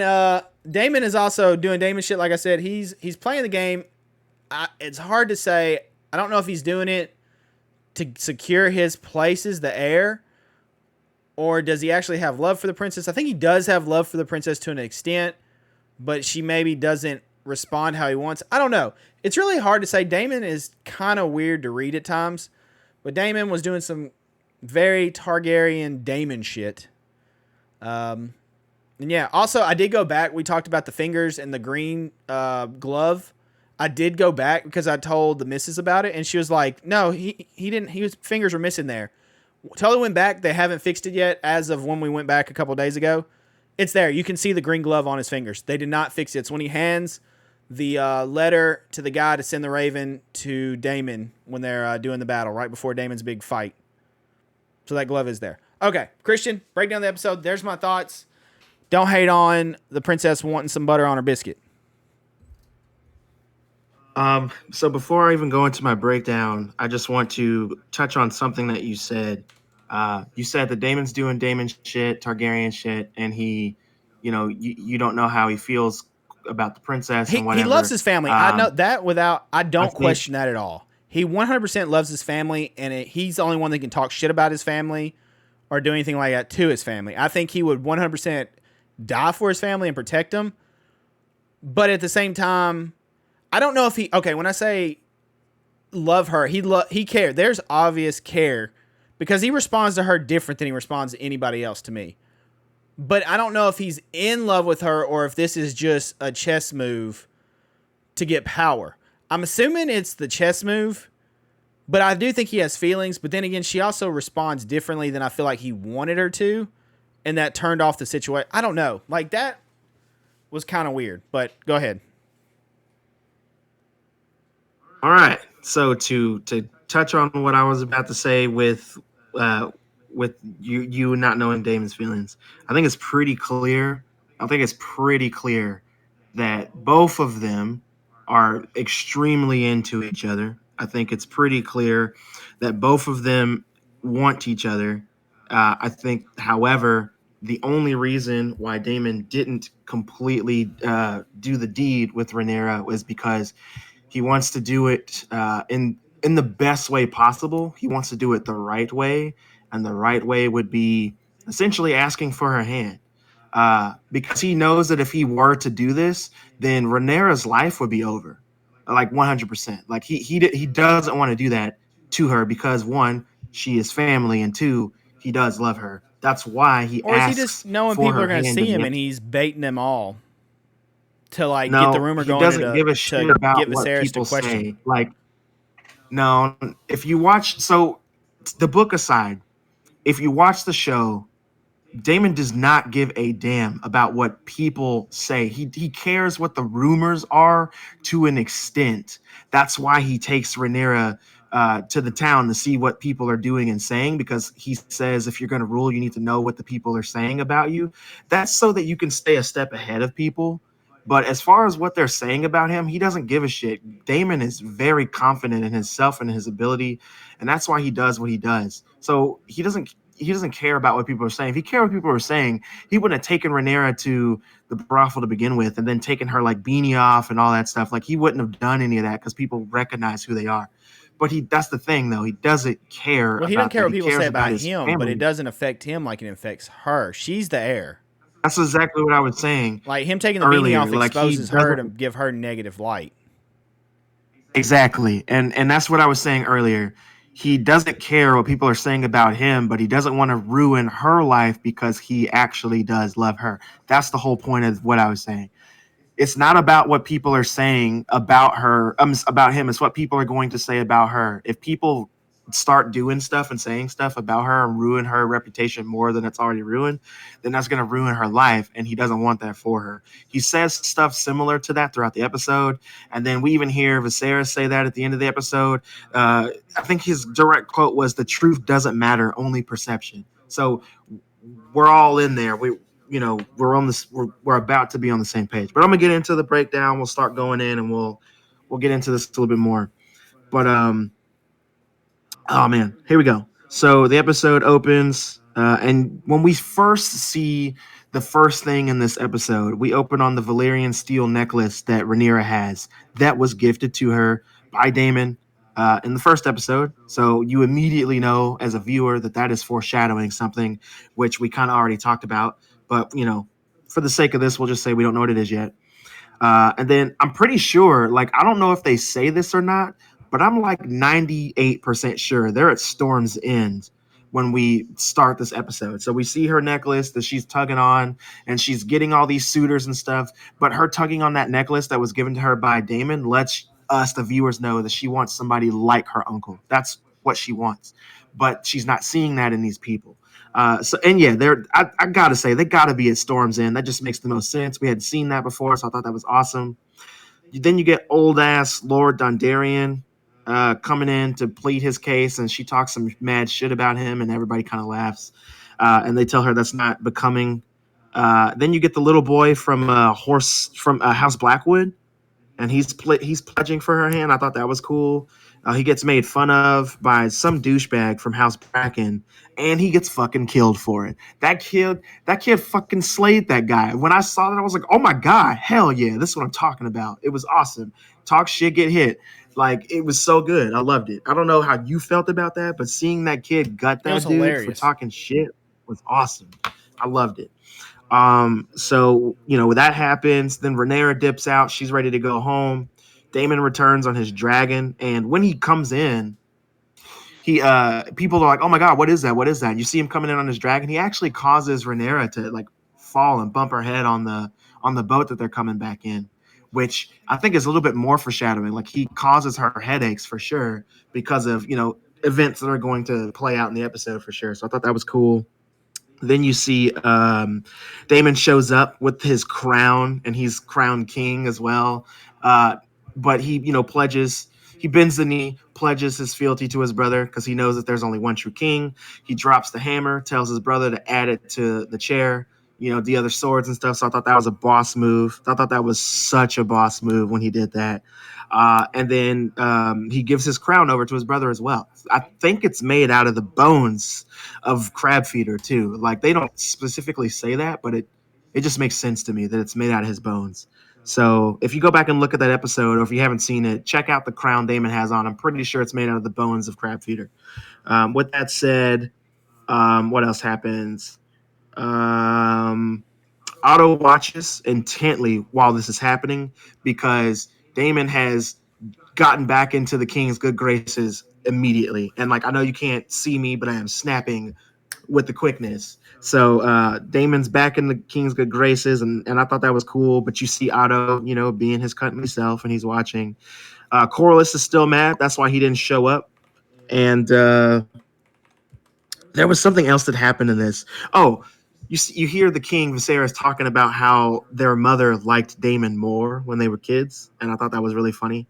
Daemon is also doing Daemon shit. Like I said, he's playing the game. It's hard to say. I don't know if he's doing it to secure his place as the heir, or does he actually have love for the princess? I think he does have love for the princess to an extent, but she maybe doesn't respond how he wants. I don't know. It's really hard to say. Daemon is kind of weird to read at times, but Daemon was doing some very Targaryen Daemon shit. And yeah, also I did go back. We talked about the fingers and the green glove. I did go back because I told the missus about it, and she was like, "No, he didn't. His fingers were missing there." Totally went back. They haven't fixed it yet. As of when we went back a couple days ago, it's there. You can see the green glove on his fingers. They did not fix it. It's when he hands the letter to the guy to send the Raven to Daemon when they're doing the battle right before Daemon's big fight. So that glove is there. Okay, Christian, break down the episode. There's my thoughts. Don't hate on the princess wanting some butter on her biscuit. So before I even go into my breakdown, I just want to touch on something that you said. You said that Daemon's doing Daemon shit, Targaryen shit, and you don't know how he feels about the princess and whatever. He loves his family. I know that I don't question that at all. He 100% loves his family, and he's the only one that can talk shit about his family or do anything like that to his family. I think he would 100% die for his family and protect them. But at the same time, I don't know if when I say love her, he cared. There's obvious care because he responds to her different than he responds to anybody else to me. But I don't know if he's in love with her or if this is just a chess move to get power. I'm assuming it's the chess move, but I do think he has feelings. But then again, she also responds differently than I feel like he wanted her to, and that turned off the situation. I don't know. Like, that was kind of weird, but go ahead. All right. So to touch on what I was about to say with you not knowing Damon's feelings, I think it's pretty clear. That both of them are extremely into each other. I think it's pretty clear that both of them want each other. I think, however, the only reason why Daemon didn't completely do the deed with Rhaenyra was because he wants to do it in the best way possible. He wants to do it the right way, and the right way would be essentially asking for her hand. Because he knows that if he were to do this, then Rhaenyra's life would be over, like 100%. Like he doesn't want to do that to her because, one, she is family, and two, he does love her. That's why he or asks. Or is he just knowing for people her are going to hand see him in and he's baiting them all to No, get the rumor he going doesn't give a shit to about get what Viserys to people question. say. Like, no, if you watch, so the book aside, if you watch the show, Daemon does not give a damn about what people say. He cares what the rumors are to an extent. That's why he takes Rhaenyra to the town to see what people are doing and saying, because he says if you're going to rule, you need to know what the people are saying about you. That's so that you can stay a step ahead of people. But as far as what they're saying about him, he doesn't give a shit. Daemon is very confident in himself and his ability, and that's why he does what he does. So he doesn't he doesn't care about what people are saying. If he cared what people were saying, he wouldn't have taken Rhaenyra to the brothel to begin with, and then taken her like beanie off and all that stuff. Like he wouldn't have done any of that because people recognize who they are. But that's the thing though. He doesn't care Well, he doesn't about care that. what He people say cares about about his him, but it family. doesn't affect him like it affects her. She's the heir. That's exactly what I was saying Like him taking the beanie earlier. off Like he exposes her to doesn't give her negative light. exactly, and that's what I was saying earlier. He doesn't care what people are saying about him, but he doesn't want to ruin her life because he actually does love her. That's the whole point of what I was saying. It's not about what people are saying about her, about him. It's what people are going to say about her. If people start doing stuff and saying stuff about her and ruin her reputation more than it's already ruined, then that's going to ruin her life, and he doesn't want that for her. He says stuff similar to that throughout the episode, and then we even hear Viserys say that at the end of the episode. I think his direct quote was, "The truth doesn't matter, only perception." So we're all in there. We're on this. We're about to be on the same page. But I'm gonna get into the breakdown. We'll start going in, and we'll get into this a little bit more. But oh man, here we go. So the episode opens, and when we first see the first thing in this episode, we open on the Valyrian steel necklace that Rhaenyra has. That was gifted to her by Daemon in the first episode. So you immediately know as a viewer that that is foreshadowing something, which we kind of already talked about. But for the sake of this, we'll just say we don't know what it is yet. And then I'm pretty sure, like, I don't know if they say this or not, but I'm like 98% sure they're at Storm's End when we start this episode. So we see her necklace that she's tugging on, and she's getting all these suitors and stuff. But her tugging on that necklace that was given to her by Daemon lets us, the viewers, know that she wants somebody like her uncle. That's what she wants. But she's not seeing that in these people. They're. I gotta say they gotta be at Storm's End. That just makes the most sense. We had seen that before, so I thought that was awesome. Then you get old ass Lord Dondarrion coming in to plead his case, and she talks some mad shit about him, and everybody kind of laughs, and they tell her that's not becoming. Then you get the little boy from House Blackwood, and he's pledging for her hand. I thought that was cool. He gets made fun of by some douchebag from House Bracken, and he gets fucking killed for it. That kid fucking slayed that guy. When I saw that, I was like, oh my god, hell yeah, this is what I'm talking about. It was awesome. Talk shit, get hit. Like, it was so good. I loved it. I don't know how you felt about that, but seeing that kid gut It was that dude for hilarious. talking shit was awesome. I loved it. That happens. Then Rhaenyra dips out. She's ready to go home. Daemon returns on his dragon, and when he comes in, he people are like, "Oh my god, what is that? What is that?" And you see him coming in on his dragon. He actually causes Rhaenyra to like fall and bump her head on the boat that they're coming back in, which I think is a little bit more foreshadowing. Like he causes her headaches for sure because of events that are going to play out in the episode for sure. So I thought that was cool. Then you see Damon shows up with his crown, and he's crowned king as well. But he bends the knee, pledges his fealty to his brother because he knows that there's only one true king. He drops the hammer, tells his brother to add it to the chair, the other swords and stuff. So I thought that was a boss move. I thought that was such a boss move when he did that. And then he gives his crown over to his brother as well. I think it's made out of the bones of crab feeder too. Like they don't specifically say that, but it just makes sense to me that it's made out of his bones. So if you go back and look at that episode, or if you haven't seen it, check out the crown Damon has on. I'm pretty sure it's made out of the bones of crab feeder. With that said, what else happens? Um, Otto watches intently while this is happening because Damon has gotten back into the king's good graces immediately. And like, I know you can't see me, but I am snapping with the quickness. So Damon's back in the king's good graces, and I thought that was cool. But you see Otto, being his cuddly self, and he's watching. Corlys is still mad. That's why he didn't show up. And there was something else that happened in this. Oh, you hear the king Viserys talking about how their mother liked Daemon more when they were kids, and I thought that was really funny.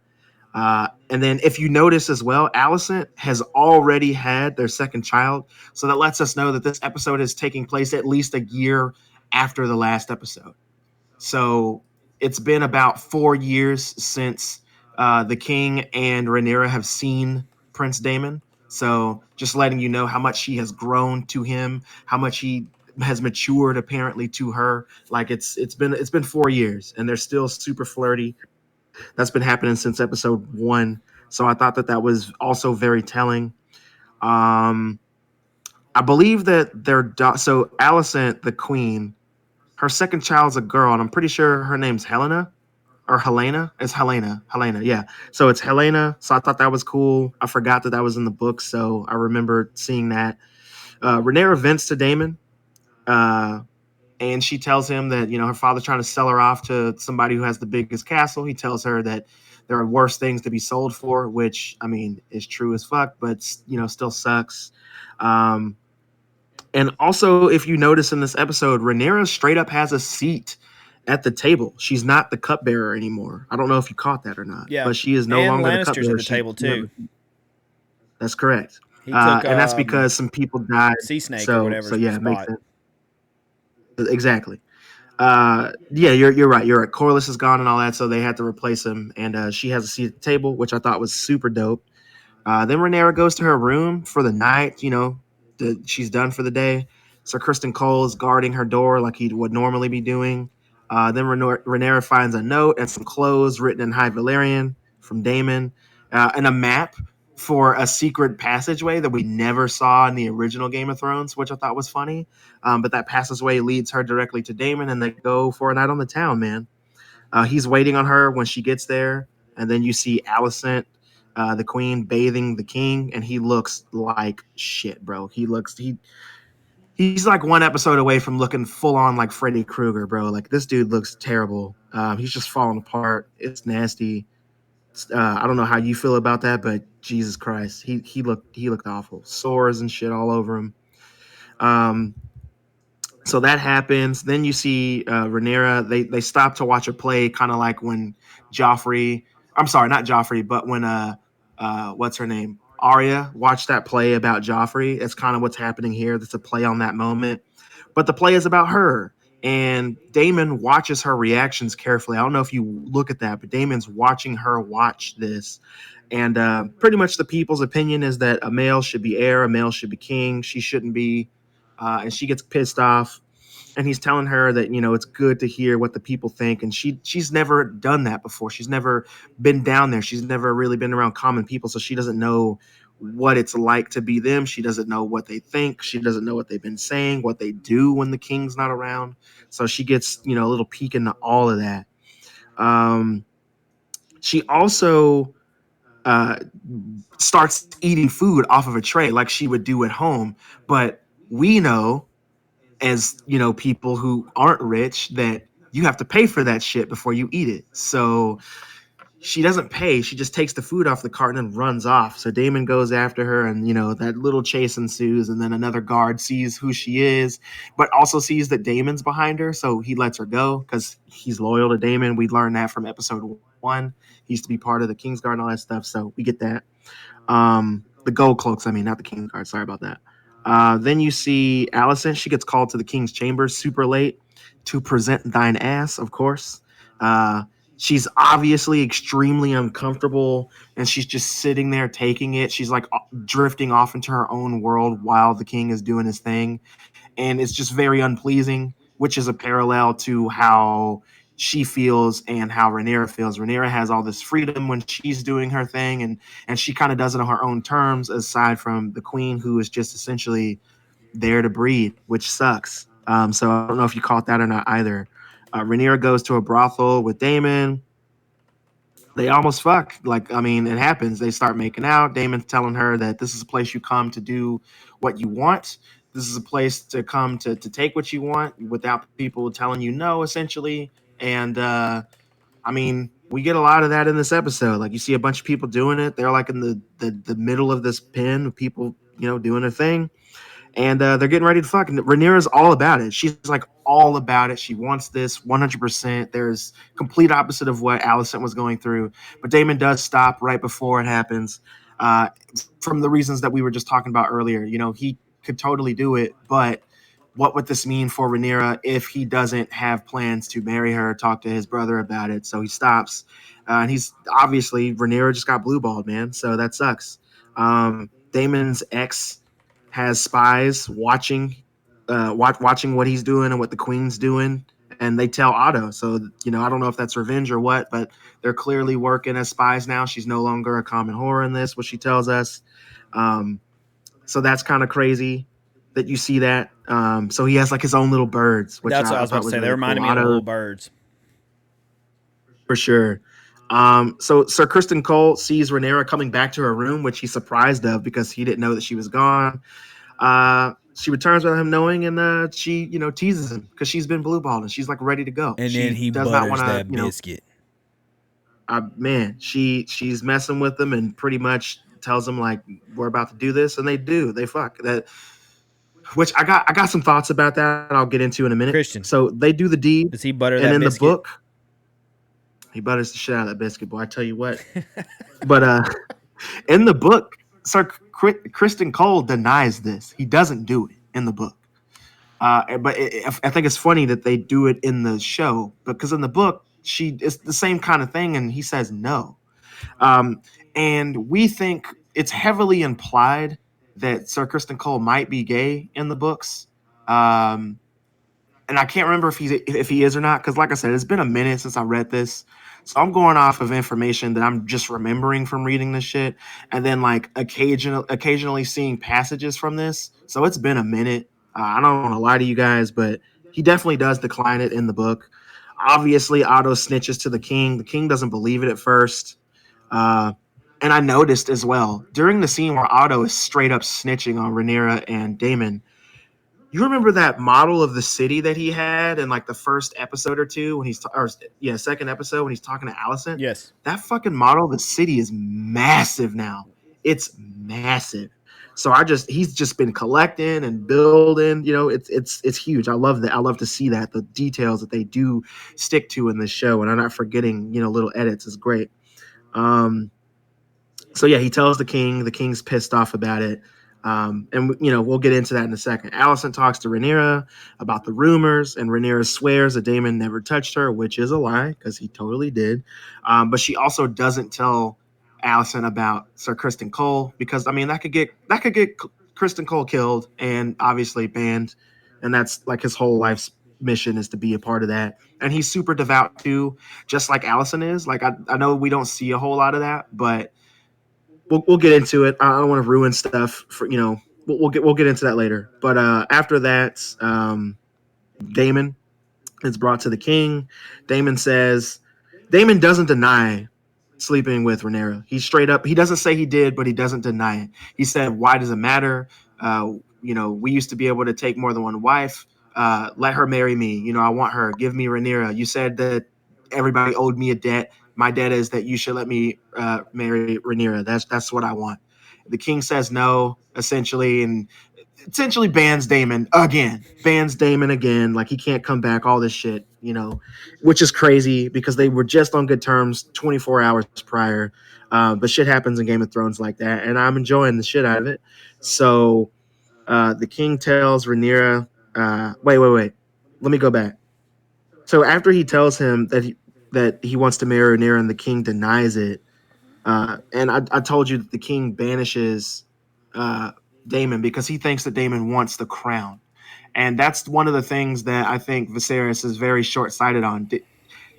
And then if you notice as well, Alicent has already had their second child. So that lets us know that this episode is taking place at least a year after the last episode. So it's been about 4 years since the king and Rhaenyra have seen Prince Daemon. So just letting you know how much she has grown to him, how much he has matured apparently to her. Like it's been 4 years and they're still super flirty. That's been happening since episode one. So I thought that that was also very telling. Um, I believe that so Alicent, the queen, her second child's a girl, and I'm pretty sure her name's Helena or Helena. It's Helena, yeah. So it's Helena. So I thought that was cool. I forgot that that was in the book, so I remember seeing that. Rhaenyra vents to Daemon, uh, and she tells him that her father's trying to sell her off to somebody who has the biggest castle. He tells her that there are worse things to be sold for, which I mean is true as fuck, but still sucks. Um, and also, if you notice in this episode, Rhaenyra straight up has a seat at the table. She's not the cupbearer anymore. I don't know if you caught that or not, Yeah, but she is no and longer the Lannister's at cupbearer. the table She has too. a seat. That's correct, He took and that's because some people died. Sea Snake or So whatever's yeah, it makes spot. sense. Exactly. Yeah, you're right. You're right. Corliss is gone and all that, so they had to replace him. And she has a seat at the table, which I thought was super dope. Then Rhaenyra goes to her room for the night. She's done for the day. Sir Kristen Cole is guarding her door like he would normally be doing. Then Rhaenyra finds a note and some clothes written in High Valyrian from Daemon, and a map for a secret passageway that we never saw in the original Game of Thrones, which I thought was funny. But that passageway leads her directly to Daemon, and they go for a night on the town, man. He's waiting on her when she gets there, and then you see Alicent, the queen, bathing the king, and he looks like shit, bro. He's like one episode away from looking full on like Freddy Krueger, bro. Like this dude looks terrible. He's just falling apart. It's nasty. I don't know how you feel about that, but Jesus Christ, he looked awful. Sores and shit all over him. Um, so that happens. Then you see Rhaenyra. They stop to watch a play, kind of like when Joffrey. I'm sorry, not Joffrey, but when what's her name? Arya watched that play about Joffrey. It's kind of what's happening here. That's a play on that moment, but the play is about her. And Damon watches her reactions carefully. I don't know if you look at that, but Damon's watching her watch this. And pretty much the people's opinion is that a male should be heir, a male should be king. She shouldn't be. And she gets pissed off, and he's telling her that it's good to hear what the people think, and she's never done that before. She's never been down there. She's never really been around common people, so she doesn't know what it's like to be them. She doesn't know what they think. She doesn't know what they've been saying, what they do when the king's not around. So she gets a little peek into all of that. um she also uh starts eating food off of a tray like she would do at home, but we know, as people who aren't rich, that you have to pay for that shit before you eat it. So she doesn't pay. She just takes the food off the cart and runs off. So Damon goes after her, and that little chase ensues. And then another guard sees who she is, but also sees that Damon's behind her. So he lets her go because he's loyal to Damon. We learned that from episode one. He used to be part of the Kingsguard and all that stuff. So we get that. The gold cloaks, I mean, not the King's Guard. Sorry about that. Then you see Alicent. She gets called to the King's chamber super late to present thine ass, of course. Uh, she's obviously extremely uncomfortable, and she's just sitting there taking it. She's like drifting off into her own world while the king is doing his thing, and it's just very unpleasing, which is a parallel to how she feels and how Rhaenyra feels. Rhaenyra has all this freedom when she's doing her thing, and she kind of does it on her own terms, aside from the queen, who is just essentially there to breed, which sucks. So I don't know if you caught that or not either. Rhaenyra goes to a brothel with Daemon. They almost fuck. Like, I mean, it happens. They start making out. Damon's telling her that this is a place you come to do what you want. This is a place to come to take what you want without people telling you no, essentially. And I mean, we get a lot of that in this episode. Like, you see a bunch of people doing it. They're like in the middle of this pen of people, doing their thing, and they're getting ready to fuck. And Rhaenyra's all about it. She's like all about it. She wants this 100%. There's complete opposite of what Alicent was going through. But Daemon does stop right before it happens, uh, from the reasons that we were just talking about earlier. He could totally do it, but what would this mean for Rhaenyra if he doesn't have plans to marry her, talk to his brother about it? So he stops. And he's obviously, Rhaenyra just got blue balled, man. So that sucks. Damon's ex has spies watching, watching what he's doing and what the queen's doing, and they tell Otto. So I don't know if that's revenge or what, but they're clearly working as spies now. She's no longer a common whore in this, what she tells us. Um, so that's kind of crazy that you see that. So he has like his own little birds, which That's what I I was about thought to was say. They really reminded cool. me of the Otto, little birds. for sure. So Sir Kristen Cole sees Rhaenyra coming back to her room, which he's surprised of because he didn't know that she was gone. She returns without him knowing, and she, teases him because she's been blue balled and she's like ready to go. And then She he does not want butters to, that biscuit. man, she's messing with them and pretty much tells them like we're about to do this, and they do. They fuck that. Which I got some thoughts about that. I'll get into in a minute. Christian, So they do the deed, does he butter and that in the biscuit? book, he butters the shit out of that biscuit, boy. I tell you what. But in the book, Sir Kristen Cole denies this. He doesn't do it in the book. But I think it's funny that they do it in the show because in the book, it's the same kind of thing, and he says no. Um, and we think it's heavily implied that Sir Kristen Cole might be gay in the books. Um, and I can't remember if he is or not because, like I said, it's been a minute since I read this, so I'm going off of information that I'm just remembering from reading this shit, and then like occasionally seeing passages from this. So it's been a minute. I don't want to lie to you guys, but he definitely does decline it in the book. Obviously, Otto snitches to the king. The king doesn't believe it at first. Uh, and I noticed as well during the scene where Otto is straight up snitching on Rhaenyra and Daemon. You remember that model of the city that he had in like the first episode or two when second episode when he's talking to Alicent? Yes. That fucking model of the city is massive now. It's massive. So he's just been collecting and building. It's huge. I love that. I love to see that the details that they do stick to in this show, and I'm not forgetting little edits is great. So yeah, he tells the king. The king's pissed off about it. And we'll get into that in a second. Alicent talks to Rhaenyra about the rumors, and Rhaenyra swears that Daemon never touched her, which is a lie because he totally did. But she also doesn't tell Alicent about Sir Kristen Cole because I mean that could get Kristen Cole killed and obviously banned, and that's like his whole life's mission is to be a part of that. And he's super devout too, just like Alicent is. Like I know we don't see a whole lot of that, but we'll get into it. I don't want to ruin stuff for we'll get into that later. But after that, Daemon is brought to the king. Daemon doesn't deny sleeping with Rhaenyra. He straight up he doesn't say he did, but he doesn't deny it. He said, "Why does it matter? We used to be able to take more than one wife. Let her marry me. I want her. Give me Rhaenyra. You said that everybody owed me a debt. My debt is that you should let me marry Rhaenyra. That's what I want." The king says no, and essentially bans Daemon again. Bans Daemon again. Like he can't come back. All this shit, which is crazy because they were just on good terms 24 hours prior. But shit happens in Game of Thrones like that, and I'm enjoying the shit out of it. So the king tells Rhaenyra, wait. Let me go back. So after he tells him that he wants to marry Rhaenyra and the king denies it, and I told you that the king banishes uh, Daemon because he thinks that Daemon wants the crown. And that's one of the things that I think Viserys is very short sighted on.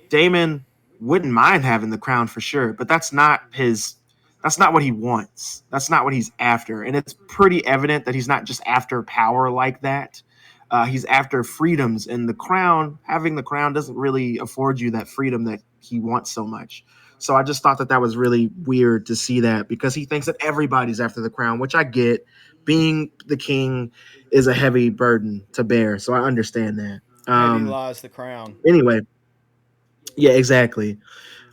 Daemon wouldn't mind having the crown for sure, but that's not what he wants. That's not what he's after. And it's pretty evident that he's not just after power like that. He's after freedoms, and having the crown doesn't really afford you that freedom that he wants so much. So I just thought that was really weird to see that because he thinks that everybody's after the crown, which I get. Being the king is a heavy burden to bear, so I understand that. Heavy lies the crown. Anyway, yeah, exactly.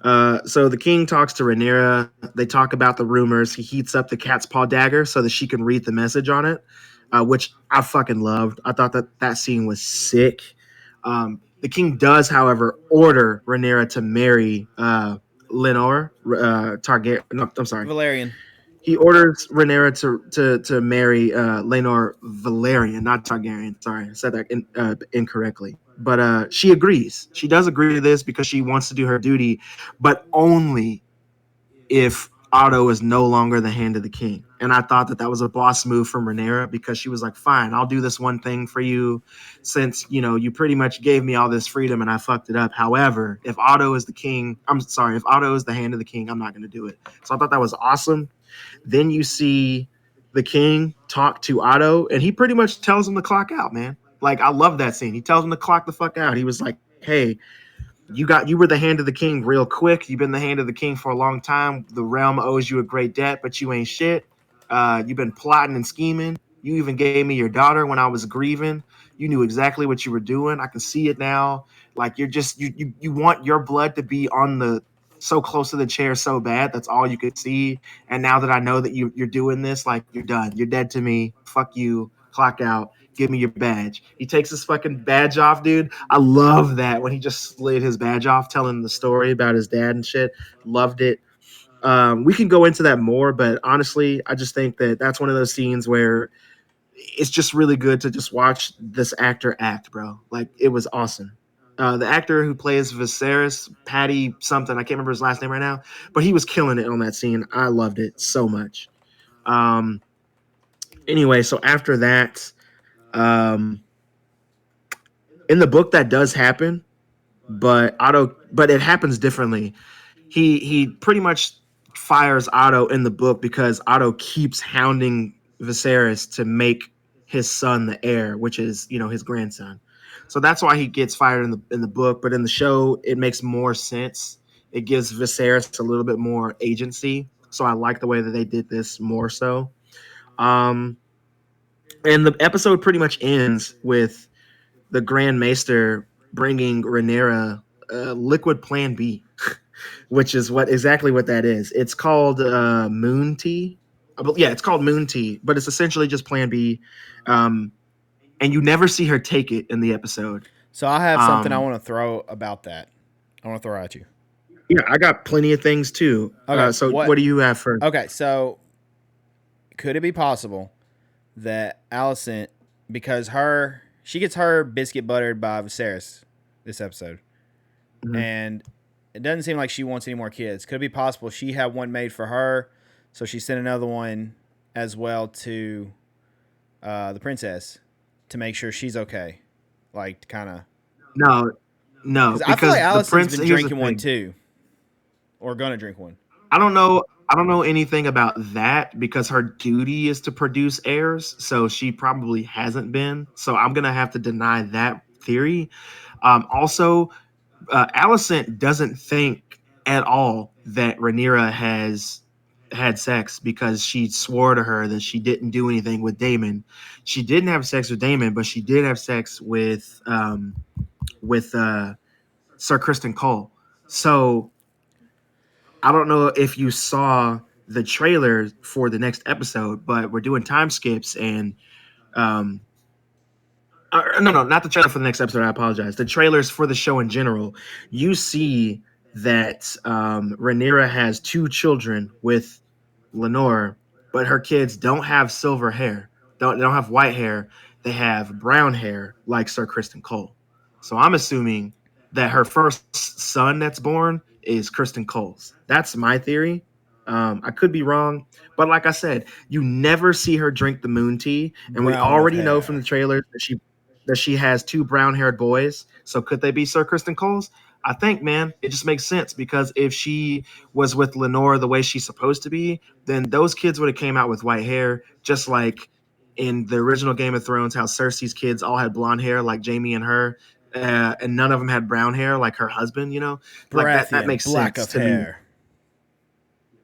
So the king talks to Rhaenyra. They talk about the rumors. He heats up the cat's paw dagger so that she can read the message on it, which I fucking loved. I thought that scene was sick. The king does, however, order Rhaenyra to marry Lenore Targaryen. No, I'm sorry. Valerian. He orders Rhaenyra to marry Lenore Valerian, not Targaryen. Sorry, I said that incorrectly. But she agrees. She does agree to this because she wants to do her duty, but only if Otto is no longer the hand of the king. And I thought that that was a boss move from Rhaenyra because she was like, fine, I'll do this one thing for you since, you pretty much gave me all this freedom and I fucked it up. However, if Otto is the king, I'm sorry, if Otto is the hand of the king, I'm not going to do it. So I thought that was awesome. Then you see the king talk to Otto and he pretty much tells him to clock out, man. Like, I love that scene. He tells him to clock the fuck out. He was like, hey, you were the hand of the king real quick. You've been the hand of the king for a long time. The realm owes you a great debt, but you ain't shit. You've been plotting and scheming. You even gave me your daughter when I was grieving. You knew exactly what you were doing. I can see it now. Like, you're just you want your blood to be on the so close to the chair so bad. That's all you could see. And now that I know that you're doing this, like, you're done. You're dead to me. Fuck you. Clock out. Give me your badge. He takes his fucking badge off, dude. I love that when he just slid his badge off, telling the story about his dad and shit. Loved it. We can go into that more, but honestly, I just think that that's one of those scenes where it's just really good to just watch this actor act, bro. Like, it was awesome. The actor who plays Viserys, Patty something, I can't remember his last name right now, but he was killing it on that scene. I loved it so much. Um, anyway, so after that, um, in the book that does happen, but it happens differently. He pretty much fires Otto in the book because Otto keeps hounding Viserys to make his son the heir, which is, his grandson. So that's why he gets fired in the book. But in the show, it makes more sense. It gives Viserys a little bit more agency. So I like the way that they did this more so. Um, and the episode pretty much ends with the Grand Maester bringing Rhaenyra liquid Plan B, which is exactly what that is. It's called Moon Tea. Yeah, it's called Moon Tea, but it's essentially just Plan B. And you never see her take it in the episode. So I have something I want to throw about that. I want to throw at you. Yeah, I got plenty of things too. Okay, So what do you have first? Okay, so could it be possible that Alicent, because she gets her biscuit buttered by Viserys this episode, and it doesn't seem like she wants any more kids. Could it be possible she had one made for her, so she sent another one as well to the princess to make sure she's okay? Like, kind of. No, I feel like Alicent's been drinking one too, or gonna drink one. I don't know anything about that because her duty is to produce heirs, so she probably hasn't been. So I'm gonna have to deny that theory. Also, Alicent doesn't think at all that Rhaenyra has had sex because she swore to her that she didn't do anything with Daemon. She didn't have sex with Daemon, but she did have sex with Sir Kristen Cole. So I don't know if you saw the trailer for the next episode, but we're doing time skips and no, not the trailer for the next episode. I apologize. The trailers for the show in general. You see that Rhaenyra has 2 children with Lenore, but her kids don't have silver hair. They don't have white hair. They have brown hair, like Sir Kristen Cole. So I'm assuming that her first son that's born is Kristen Cole's. That's my theory. I could be wrong, but like I said, you never see her drink the moon tea, and we already know from the trailers that she has 2 brown-haired boys. So could they be Sir Kristen Cole's? I think, man, it just makes sense because if she was with Lenore the way she's supposed to be, then those kids would have came out with white hair, just like in the original Game of Thrones, how Cersei's kids all had blonde hair, like Jaime and her, and none of them had brown hair, like her husband. Like that makes sense to me.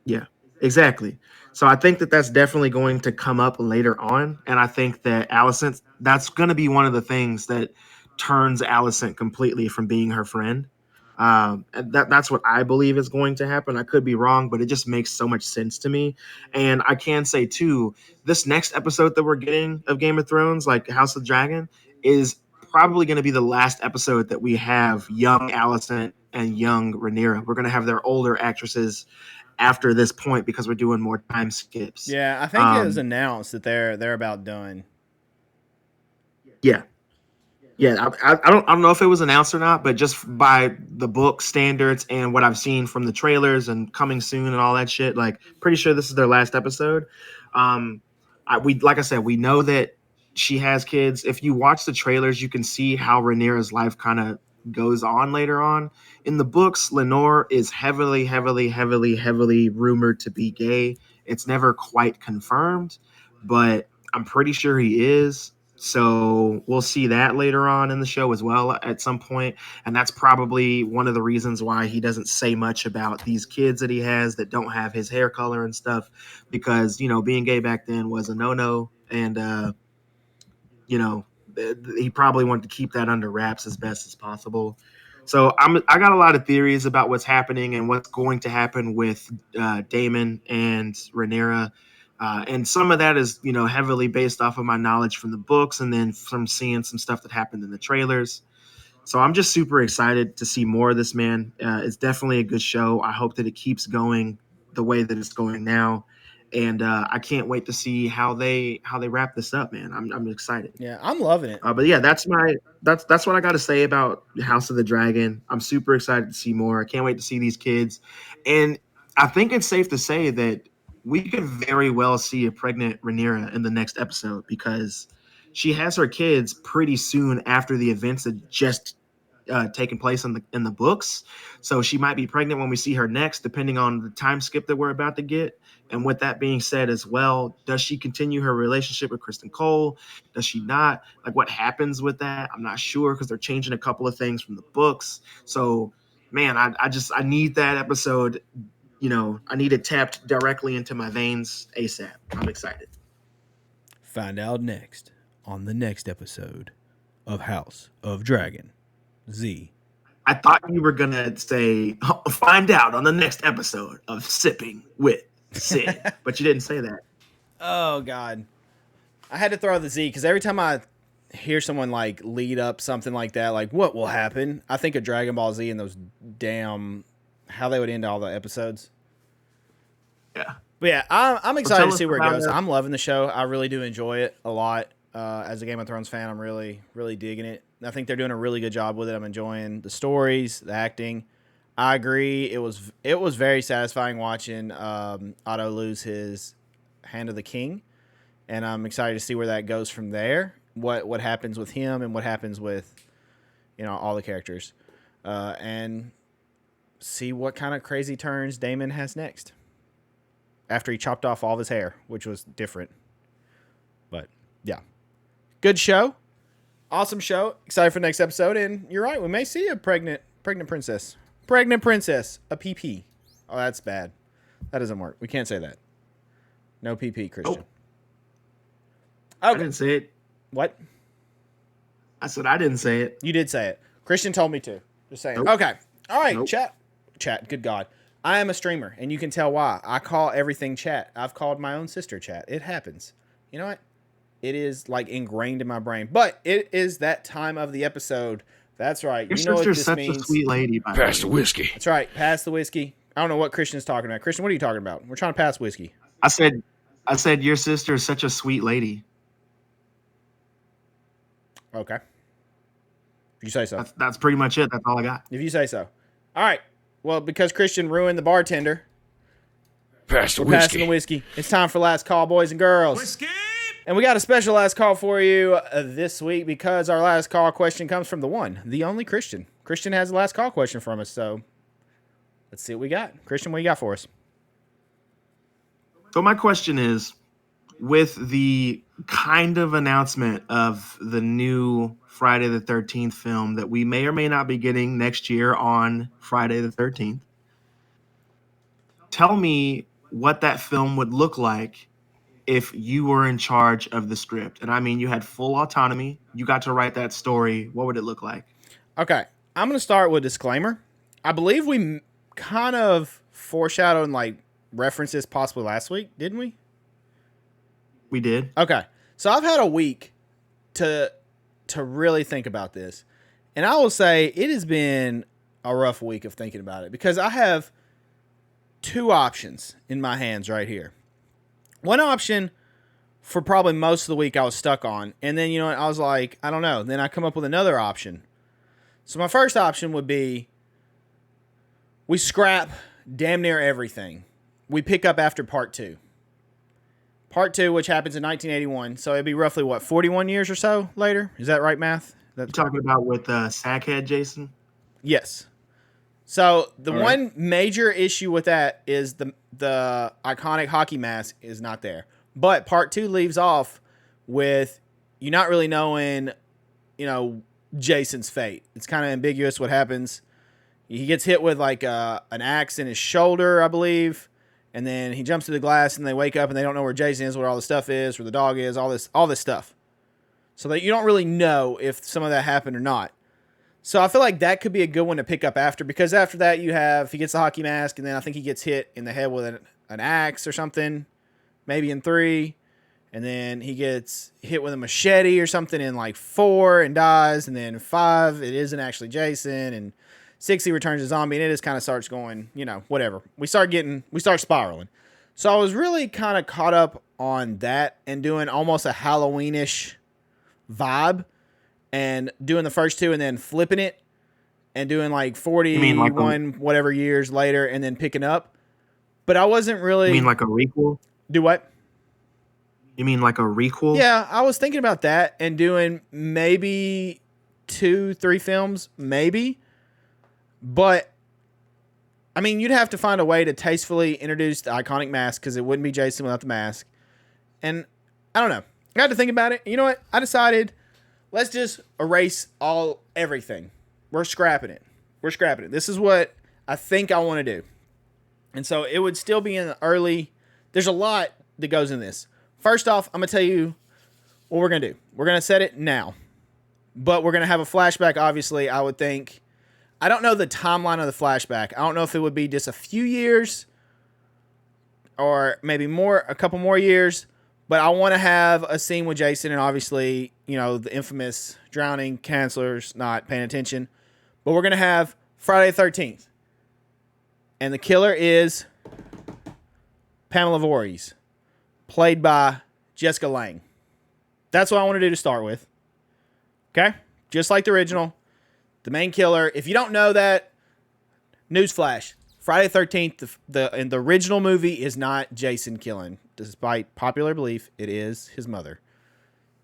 Yeah, exactly. So I think that that's definitely going to come up later on, and I think that Alicent, that's going to be one of the things that turns Alicent completely from being her friend. And that's what I believe is going to happen. I could be wrong, but it just makes so much sense to me. And I can say too, this next episode that we're getting of Game of Thrones, like House of Dragon, is probably going to be the last episode that we have young Alicent and young Rhaenyra. We're going to have their older actresses after this point because we're doing more time skips. Yeah, I think it was announced that they're about done. Yeah. I don't know if it was announced or not, but just by the book standards and what I've seen from the trailers and coming soon and all that shit, like pretty sure this is their last episode. Um, we like I said, we know that she has kids. If you watch the trailers, you can see how Rhaenyra's life kind of goes on later on. In the books, Lenore is heavily, heavily, heavily, heavily rumored to be gay. It's never quite confirmed, but I'm pretty sure he is. So we'll see that later on in the show as well at some point. And that's probably one of the reasons why he doesn't say much about these kids that he has that don't have his hair color and stuff, because, being gay back then was a no-no. And, you know, he probably wanted to keep that under wraps as best as possible. So I got a lot of theories about what's happening and what's going to happen with Daemon and Rhaenyra. And some of that is, heavily based off of my knowledge from the books and then from seeing some stuff that happened in the trailers. So I'm just super excited to see more of this, man. It's definitely a good show. I hope that it keeps going the way that it's going now, and I can't wait to see how they wrap this up, man. I'm excited. Yeah, I'm loving it. But yeah, that's what I got to say about House of the Dragon. I'm super excited to see more. I can't wait to see these kids, and I think it's safe to say that we could very well see a pregnant Rhaenyra in the next episode, because she has her kids pretty soon after the events that just taking place in the books. So she might be pregnant when we see her next, depending on the time skip that we're about to get. And with that being said as well, does she continue her relationship with Kristen Cole? Does she not? Like, what happens with that? I'm not sure, because they're changing a couple of things from the books. So, man, I need that episode. I need it tapped directly into my veins ASAP. I'm excited. Find out next on the next episode of House of Dragon Z. I thought you were going to say, find out on the next episode of Sipping with Sin, but you didn't say that. Oh, God. I had to throw the Z because every time I hear someone like lead up something like that, like what will happen, I think of Dragon Ball Z and those damn, how they would end all the episodes. Yeah. But yeah, I'm excited to see where it goes. That. I'm loving the show. I really do enjoy it a lot. As a Game of Thrones fan, I'm really, really digging it. I think they're doing a really good job with it. I'm enjoying the stories, the acting. I agree. It was very satisfying watching Otto lose his Hand of the King, and I'm excited to see where that goes from there. What happens with him and what happens with all the characters, and see what kind of crazy turns Daemon has next after he chopped off all of his hair, which was different. But yeah, good show. Awesome show. Excited for the next episode. And you're right. We may see a pregnant princess. Pregnant princess. A PP. Oh, that's bad. That doesn't work. We can't say that. No PP, Christian. Oh. Okay. I didn't say it. What? I said I didn't say it. You did say it. Christian told me to. Just saying. Nope. Okay. All right. Nope. Chat. Good God. I am a streamer, and you can tell why. I call everything chat. I've called my own sister chat. It happens. You know what? It is like ingrained in my brain. But it is that time of the episode. That's right. Your sister's such a sweet lady. Pass the whiskey. That's right. Pass the whiskey. I don't know what Christian's talking about. Christian, what are you talking about? We're trying to pass whiskey. I said your sister is such a sweet lady. Okay. If you say so. That's pretty much it. That's all I got. If you say so. All right. Well, because Christian ruined the bartender, Pass the we're passing the whiskey. It's time for last call, boys and girls. Whiskey! And we got a special last call for you this week, because our last call question comes from the one, the only Christian. Christian has the last call question from us, so let's see what we got. Christian, what you got for us? So my question is, with the kind of announcement of the new Friday the 13th film that we may or may not be getting next year on Friday the 13th, tell me what that film would look like if you were in charge of the script. And I mean, you had full autonomy. You got to write that story. What would it look like? Okay. I'm going to start with a disclaimer. I believe we kind of foreshadowed and like references possibly last week, didn't we? We did. Okay. So I've had a week to really think about this. And I will say it has been a rough week of thinking about it, because I have two options in my hands right here. One option for probably most of the week I was stuck on. And then, I was like, I don't know. Then I come up with another option. So my first option would be we scrap damn near everything. We pick up after part 2. Part 2, which happens in 1981. So it'd be roughly, what, 41 years or so later? Is that right, math? You talking about with Sackhead Jason? Yes. So the All one major issue with that is the iconic hockey mask is not there. But part 2 leaves off with you not really knowing, Jason's fate. It's kind of ambiguous what happens. He gets hit with like an axe in his shoulder, I believe, and then he jumps through the glass, and they wake up and they don't know where Jason is, where all the stuff is, where the dog is, all this stuff. So that you don't really know if some of that happened or not. So I feel like that could be a good one to pick up after, because after that he gets the hockey mask, and then I think he gets hit in the head with an axe or something, maybe in 3, and then he gets hit with a machete or something in like 4 and dies, and then 5 it isn't actually Jason, and 6 he returns a zombie, and it just kind of starts going, whatever. We start spiraling. So I was really kind of caught up on that and doing almost a Halloweenish vibe. And doing the first 2 and then flipping it and doing like 41 whatever years later and then picking up. But I wasn't really... You mean like a requel? Do what? You mean like a requel? Yeah, I was thinking about that and doing maybe 2-3 films, maybe. But, I mean, you'd have to find a way to tastefully introduce the iconic mask, because it wouldn't be Jason without the mask. And I don't know. I had to think about it. You know what? I decided... Let's just erase everything. We're scrapping it. This is what I think I want to do. And so it would still be in the early... There's a lot that goes in this. First off, I'm going to tell you what we're going to do. We're going to set it now. But we're going to have a flashback, obviously, I would think. I don't know the timeline of the flashback. I don't know if it would be just a few years or maybe a couple more years. But I want to have a scene with Jason and obviously, the infamous drowning, counselors not paying attention. But we're going to have Friday the 13th. And the killer is Pamela Voorhees, played by Jessica Lange. That's what I want to do to start with. Okay? Just like the original. The main killer. If you don't know that, newsflash. Friday the 13th, in the original movie, is not Jason killing. Despite popular belief, it is his mother.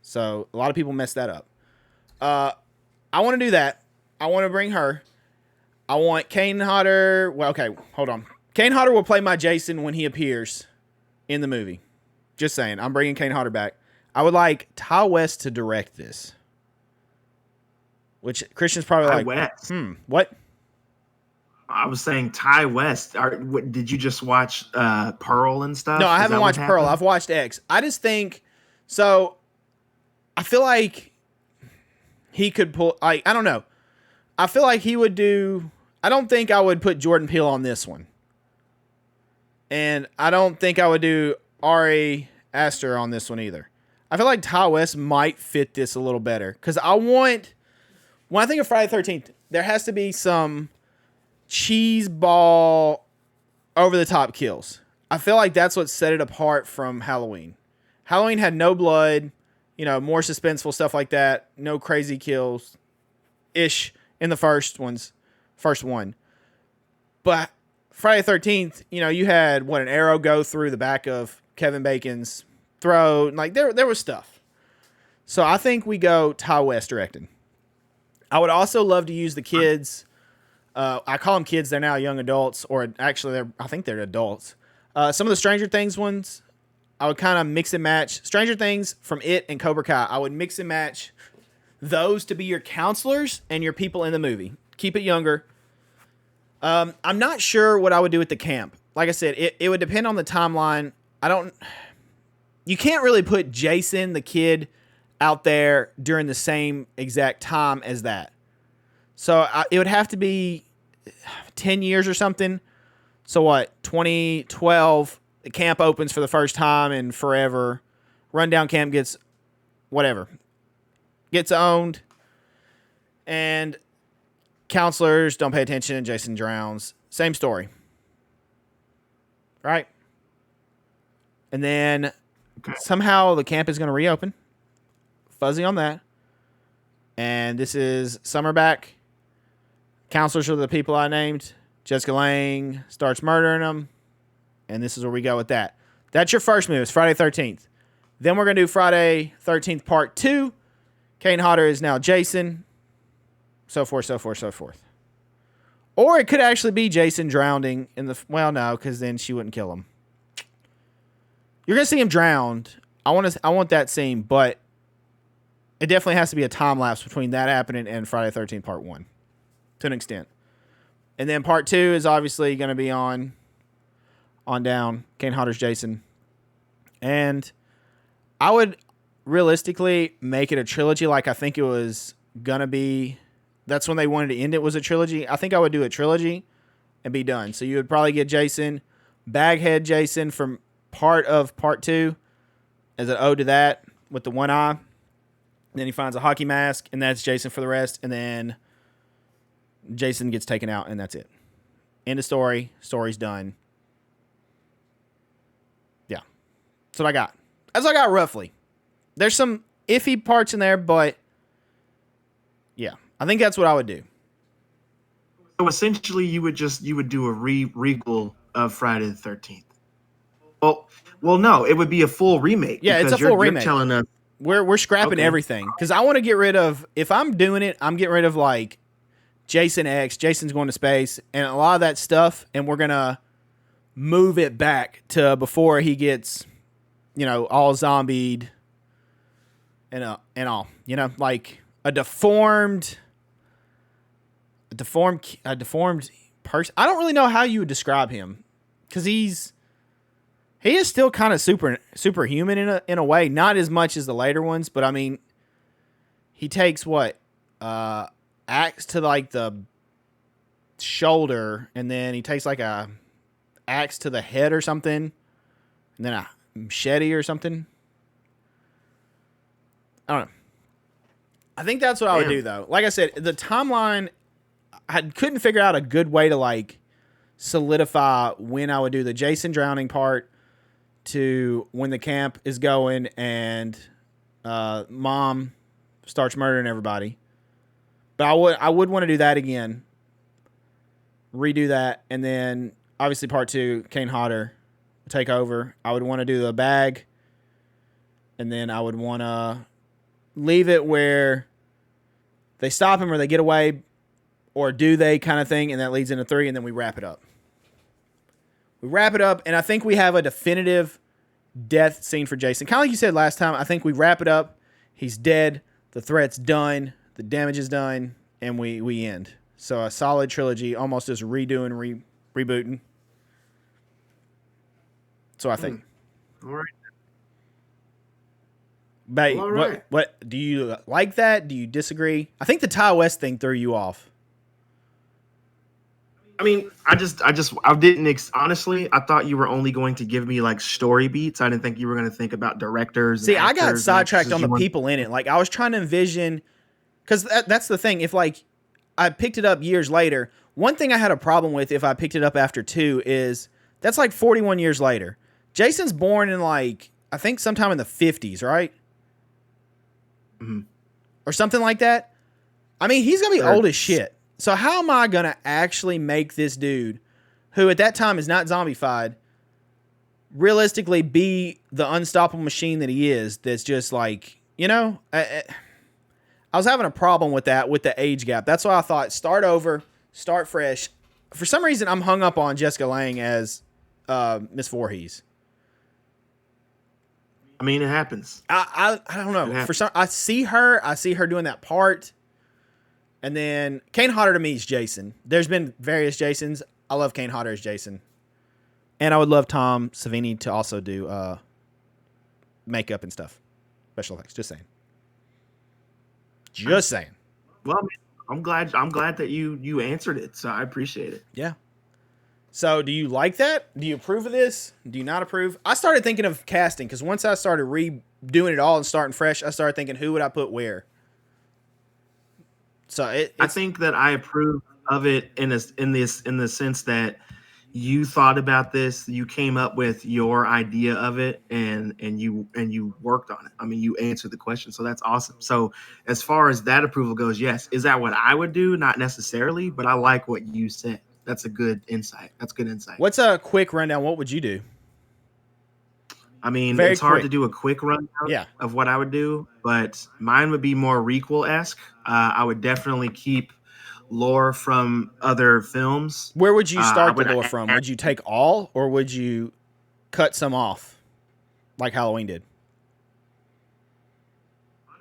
So a lot of people mess that up. I want to do that. I want to bring her. I want Kane Hodder. Well, okay, hold on. Kane Hodder will play my Jason when he appears in the movie. Just saying. I'm bringing Kane Hodder back. I would like Ty West to direct this. Which Christian's probably Ty like, West. What? I was saying Ty West. Did you just watch Pearl and stuff? No, I haven't watched Pearl. I've watched X. I just think so. I feel like he could pull. I don't know. I feel like he would do. I don't think I would put Jordan Peele on this one, and I don't think I would do Ari Aster on this one either. I feel like Ty West might fit this a little better, because when I think of Friday the 13th, there has to be some cheese ball over the top kills. I feel like that's what set it apart from Halloween. Halloween had no blood, more suspenseful stuff like that, no crazy kills ish in the first one. But Friday the 13th, you had an arrow go through the back of Kevin Bacon's throat, like there was stuff. So I think we go Ty West directing. I would also love to use the kids. I call them kids. They're now young adults, or actually, I think they're adults. Some of the Stranger Things ones, I would kind of mix and match. Stranger Things from It and Cobra Kai, I would mix and match those to be your counselors and your people in the movie. Keep it younger. I'm not sure what I would do at the camp. Like I said, it would depend on the timeline. You can't really put Jason, the kid, out there during the same exact time as that. So it would have to be 10 years or something. So what? 2012, the camp opens for the first time in forever. Rundown camp gets owned. And counselors don't pay attention and Jason drowns. Same story. Right? And then somehow the camp is going to reopen. Fuzzy on that. And this is summer back. Counselors are the people I named. Jessica Lange starts murdering them. And this is where we go with that. That's your first move. It's Friday 13th. Then we're going to do Friday 13th Part 2. Kane Hodder is now Jason. So forth, so forth, so forth. Or it could actually be Jason drowning in the... Well, no, because then she wouldn't kill him. You're going to see him drowned. I want that scene, but it definitely has to be a time lapse between that happening and Friday 13th Part 1. To an extent. And then Part 2 is obviously going to be on down. Kane Hodder's Jason. And I would realistically make it a trilogy like I think it was going to be. That's when they wanted to end it, was a trilogy. I think I would do a trilogy and be done. So you would probably get Jason, Baghead Jason from part of Part 2 as an ode to that with the one eye. And then he finds a hockey mask, and that's Jason for the rest. And then Jason gets taken out, and that's it. End of story. Story's done. Yeah. That's what I got. That's what I got roughly. There's some iffy parts in there, but yeah, I think that's what I would do. So essentially, you would do a regal of Friday the 13th. Well, no, it would be a full remake. Yeah, it's a full remake. You're telling us we're scrapping everything because I want to get rid of. If I'm doing it, I'm getting rid of like Jason X. Jason's going to space and a lot of that stuff, and we're gonna move it back to before he gets, all zombied and all, like a deformed person. I don't really know how you would describe him because he is still kind of superhuman in a way, not as much as the later ones, but I mean, he takes axe to like the shoulder, and then he takes like a axe to the head or something, and then a machete or something. I don't know. I think that's what I would do, though. Like I said, the timeline, I couldn't figure out a good way to like solidify when I would do the Jason drowning part to when the camp is going and mom starts murdering everybody. But I would want to do that again, redo that, and then obviously Part 2, Kane Hodder take over. I would want to do the bag, and then I would want to leave it where they stop him or they get away, or do they kind of thing, and that leads into 3, and then we wrap it up. We wrap it up, and I think we have a definitive death scene for Jason. Kind of like you said last time, I think we wrap it up. He's dead. The threat's done. The damage is done, and we end. So a solid trilogy, almost just redoing, rebooting. So I think. All right. But All right. what do you like that? Do you disagree? I think the Ty West thing threw you off. I mean, I didn't honestly. I thought you were only going to give me like story beats. I didn't think you were going to think about directors. See, I got sidetracked on the people in it. Like I was trying to envision, because that's the thing. If like I picked it up years later, one thing I had a problem with if I picked it up after 2 is that's like 41 years later. Jason's born in like I think sometime in the 50s, right? Mm-hmm. Or something like that. I mean, he's gonna be old as shit. So how am I going to actually make this dude, who at that time is not zombified, realistically be the unstoppable machine that he is that's just like, I was having a problem with that, with the age gap. That's why I thought start over, start fresh. For some reason, I'm hung up on Jessica Lange as Miss Voorhees. I mean, it happens. I don't know. I see her doing that part. And then Kane Hodder to me is Jason. There's been various Jasons. I love Kane Hodder as Jason. And I would love Tom Savini to also do makeup and stuff. Special effects. Just saying. Well, I'm glad that you answered it. So I appreciate it. Yeah. So do you like that? Do you approve of this? Do you not approve? I started thinking of casting because once I started redoing it all and starting fresh, I started thinking, who would I put where? So I think that I approve of it in the sense that you thought about this, you came up with your idea of it, and you worked on it. I mean, you answered the question, so that's awesome. So as far as that approval goes, yes. Is that what I would do? Not necessarily, but I like what you said. That's a good insight. That's good insight. What's a quick rundown? What would you do? I mean, Very it's hard quick. to do a quick rundown Yeah. of what I would do, but mine would be more requel-esque. I would definitely keep lore from other films. Where would you I start the would lore from? Would you take all, or would you cut some off, like Halloween did?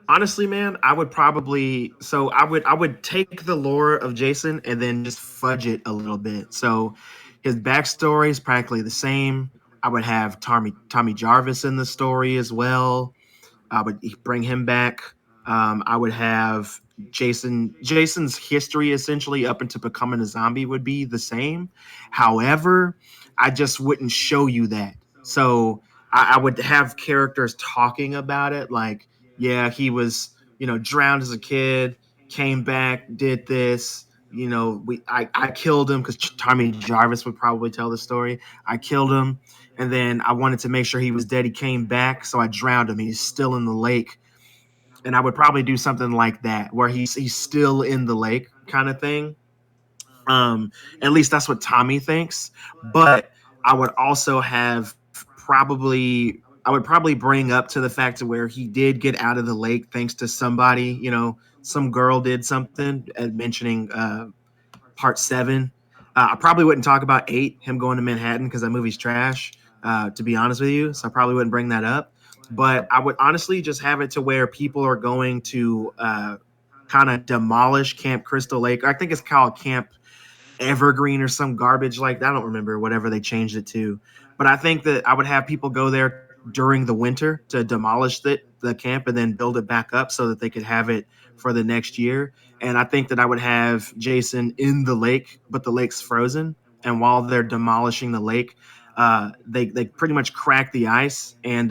honestly, man, I would probably I would take the lore of Jason and then just fudge it a little bit. So his backstory is practically the same. I would have Tommy Jarvis in the story as well. I would bring him back. I would have Jason's history essentially up into becoming a zombie would be the same. However, I just wouldn't show you that. So I would have characters talking about it, like, yeah, he was, drowned as a kid, came back, did this. I killed him because Tommy Jarvis would probably tell the story. I killed him, and then I wanted to make sure he was dead. He came back, so I drowned him. He's still in the lake, and I would probably do something like that, where he's still in the lake, kind of thing. Um, at least that's what Tommy thinks. But I would also have I would probably bring up to the fact to where he did get out of the lake thanks to somebody. Some girl did something, mentioning part seven. I probably wouldn't talk about eight, him going to Manhattan, because that movie's trash, to be honest with you. So I probably wouldn't bring that up. But I would honestly just have it to where people are going to kind of demolish Camp Crystal Lake. I think it's called Camp Evergreen or some garbage like that. I don't remember whatever they changed it to. But I think that I would have people go there during the winter to demolish the camp and then build it back up so that they could have it for the next year. And I think that I would have Jason in the lake, but the lake's frozen. And while they're demolishing the lake, they pretty much crack the ice and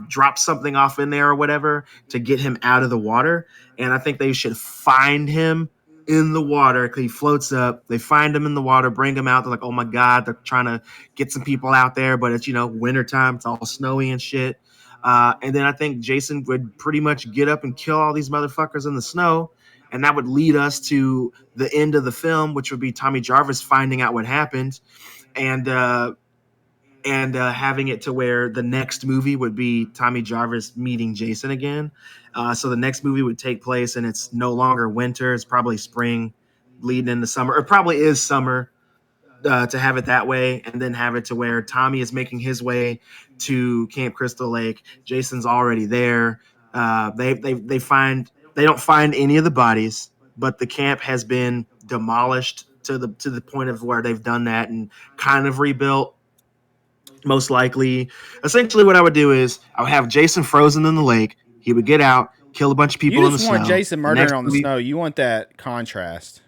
drop something off in there or whatever to get him out of the water. And I think they should find him in the water. He floats up. They find him in the water, bring him out. They're like, oh my God, they're trying to get some people out there, but it's, wintertime. It's all snowy and shit. And then I think Jason would pretty much get up and kill all these motherfuckers in the snow. And that would lead us to the end of the film, which would be Tommy Jarvis finding out what happened. And, having it to where the next movie would be Tommy Jarvis meeting Jason again. So the next movie would take place, and it's no longer winter; it's probably spring, leading into summer. It probably is summer, to have it that way, and then have it to where Tommy is making his way to Camp Crystal Lake. Jason's already there. They don't find any of the bodies, but the camp has been demolished to the point of where they've done that and kind of rebuilt. Most likely, essentially, what I would do is I would have Jason frozen in the lake. He would get out, kill a bunch of You people in the just snow. want Jason The murdering next on the movie, snow. You want that contrast.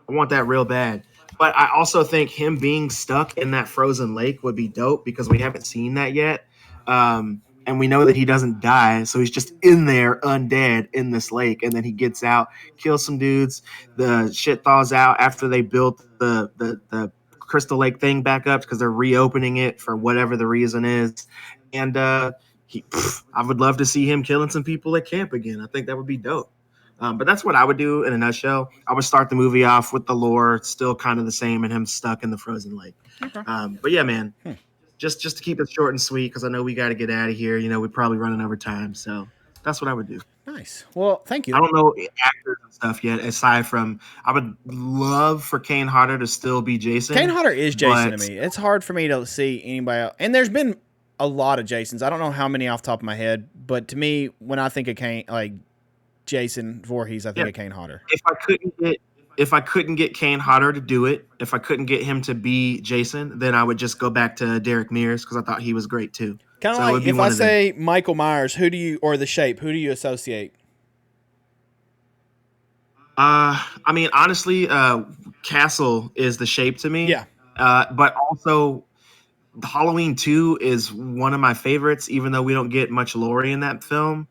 I want that real bad. But I also think him being stuck in that frozen lake would be dope because we haven't seen that yet. And we know that he doesn't die. So he's just in there undead in this lake. And then he gets out, kills some dudes. The shit thaws out after they built the Crystal Lake thing back up because they're reopening it for whatever the reason is. And I would love to see him killing some people at camp again. I think that would be dope. But that's what I would do in a nutshell. I would start the movie off with the lore still kind of the same and him stuck in the frozen lake. Okay. But yeah, man, just to keep it short and sweet because I know we got to get out of here. We're probably running over time, so that's what I would do. Nice. Well, thank I you. don't know actors and stuff yet. Aside from, I would love for Kane Hodder to still be Jason. Kane Hodder is Jason to but me. It's hard for me to see anybody else. And there's been a lot of Jasons. I don't know how many off the top of my head, but to me, when I think of Kane, like Jason Voorhees, I think of Kane Hodder. If I couldn't get Kane Hodder to do it, if I couldn't get him to be Jason, then I would just go back to Derek Mears because I thought he was great too. Kind of So it would like be if one I of them. say Michael Myers, or The Shape, who do you associate? I mean, honestly, Castle is the Shape to me. Yeah. But also, Halloween 2 is one of my favorites, even though we don't get much Laurie in that film.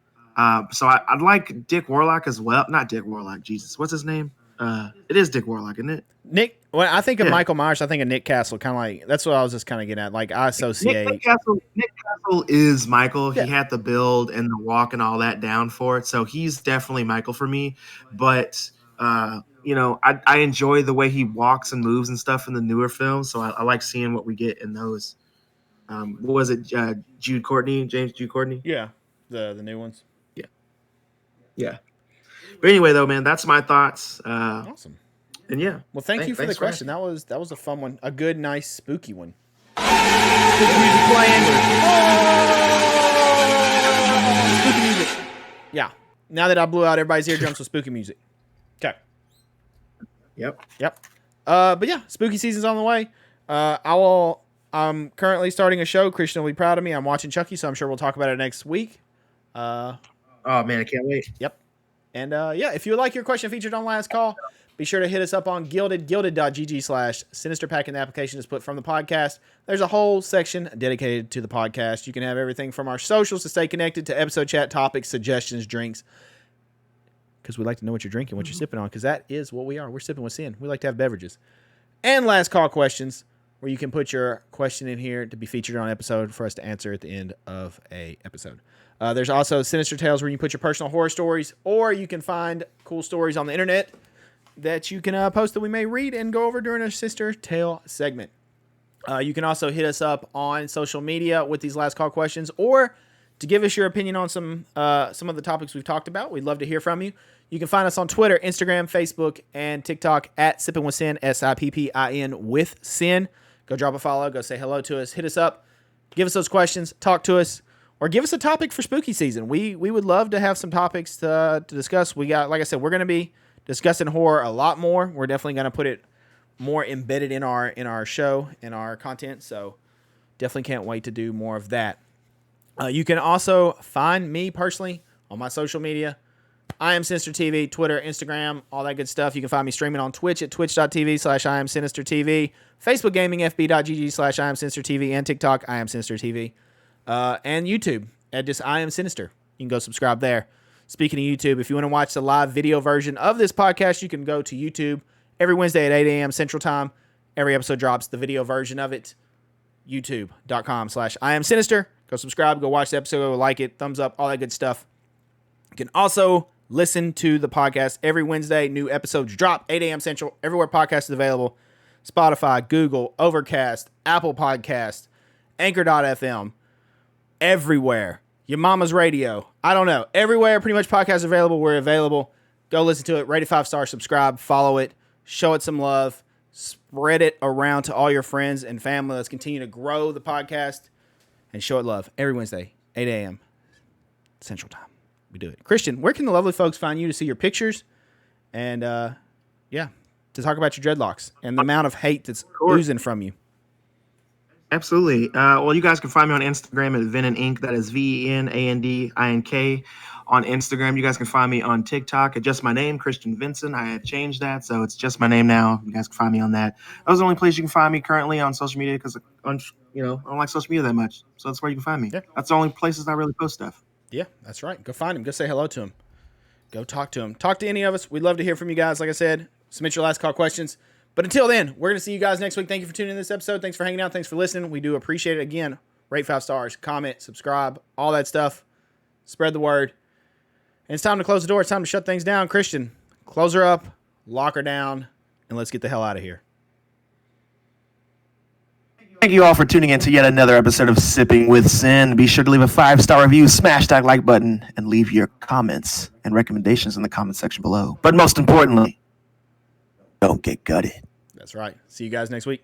So I'd like Dick Warlock as well. Not Dick Warlock, Jesus. What's his name? It is Dick Warlock, isn't it? Nick, when I think of Yeah. Michael Myers, I think of Nick Castle. Kind of like, that's what I was just kind of getting at. Like, I associate. Nick Castle is Michael. Yeah. He had the build and the walk and all that down for it. So he's definitely Michael for me. But, I enjoy the way he walks and moves and stuff in the newer films. So I like seeing what we get in those. What was it? James Jude Courtney. Yeah, the new ones. Yeah. But anyway, though, man, that's my thoughts. Awesome. And yeah. Well, thank you for the thanks question. That was a fun one. A good, nice, spooky one. Spooky music playing. Spooky music. Yeah. Now that I blew out everybody's eardrums with spooky music. Okay. Yep. But yeah, spooky season's on the way. I'm currently starting a show. Christian will be proud of me. I'm watching Chucky, so I'm sure we'll talk about it next week. Oh man, I can't wait. Yep. And yeah, if you would like your question featured on Last Call, be sure to hit us up on gilded.gg/Sinister Pack in the application is put from the podcast. There's a whole section dedicated to the podcast. You can have everything from our socials to stay connected to episode chat topics, suggestions, drinks. Because we like to know what you're drinking, what you're sipping on, because that is what we are. We're Sippin' With Sin. We like to have beverages. And Last Call questions, where you can put your question in here to be featured on an episode for us to answer at the end of a episode. There's also Sinister Tales, where you put your personal horror stories, or you can find cool stories on the internet that you can post that we may read and go over during our Sister Tale segment. You can also hit us up on social media with these Last Call questions, or to give us your opinion on some of the topics we've talked about. We'd love to hear from you. You can find us on Twitter, Instagram, Facebook, and TikTok at Sippin' With Sin, SIPPIN with Sin. Go drop a follow. Go say hello to us. Hit us up. Give us those questions. Talk to us. Or give us a topic for spooky season. We would love to have some topics to discuss. We got, like I said, we're going to be discussing horror a lot more. We're definitely going to put it more embedded in our show, in our content. So definitely can't wait to do more of that. You can also find me personally on my social media. IamSinister TV, Twitter, Instagram, all that good stuff. You can find me streaming on Twitch at twitch.tv/IamSinisterTV, Facebook Gaming, FB.gg/IamSinisterTV, and TikTok, IamSinisterTV. And YouTube at just IamSinister. You can go subscribe there. Speaking of YouTube, if you want to watch the live video version of this podcast, you can go to YouTube every Wednesday at 8 a.m. Central Time. Every episode drops the video version of it. YouTube.com/IamSinister. Go subscribe, go watch the episode, go like it, thumbs up, all that good stuff. You can also listen to the podcast every Wednesday. New episodes drop 8 a.m. Central. Everywhere podcast is available. Spotify, Google, Overcast, Apple Podcast, Anchor.fm. Everywhere. Your mama's radio. I don't know. Everywhere pretty much podcast is available. We're available. Go listen to it. Rate it 5 stars. Subscribe. Follow it. Show it some love. Spread it around to all your friends and family. Let's continue to grow the podcast and show it love every Wednesday, 8 a.m. Central Time. We do it. Christian, where can the lovely folks find you to see your pictures and, to talk about your dreadlocks and the amount of hate that's oozing from you? Absolutely. Well, you guys can find me on Instagram at Venin Inc. That is VENANDINK. On Instagram, you guys can find me on TikTok at just my name, Christian Vincent. I had changed that, so it's just my name now. You guys can find me on that. Those are the only places you can find me currently on social media because, I don't like social media that much. So that's where you can find me. Yeah. That's the only places I really post stuff. Yeah, that's right. Go find him. Go say hello to him. Go talk to him. Talk to any of us. We'd love to hear from you guys. Like I said, submit your Last Call questions. But until then, we're going to see you guys next week. Thank you for tuning in to this episode. Thanks for hanging out. Thanks for listening. We do appreciate it. Again, rate 5 stars, comment, subscribe, all that stuff. Spread the word. And it's time to close the door. It's time to shut things down. Christian, close her up, lock her down, and let's get the hell out of here. Thank you all for tuning in to yet another episode of Sipping with Sin. Be sure to leave a 5-star review, smash that like button, and leave your comments and recommendations in the comment section below. But most importantly, don't get gutted. That's right. See you guys next week.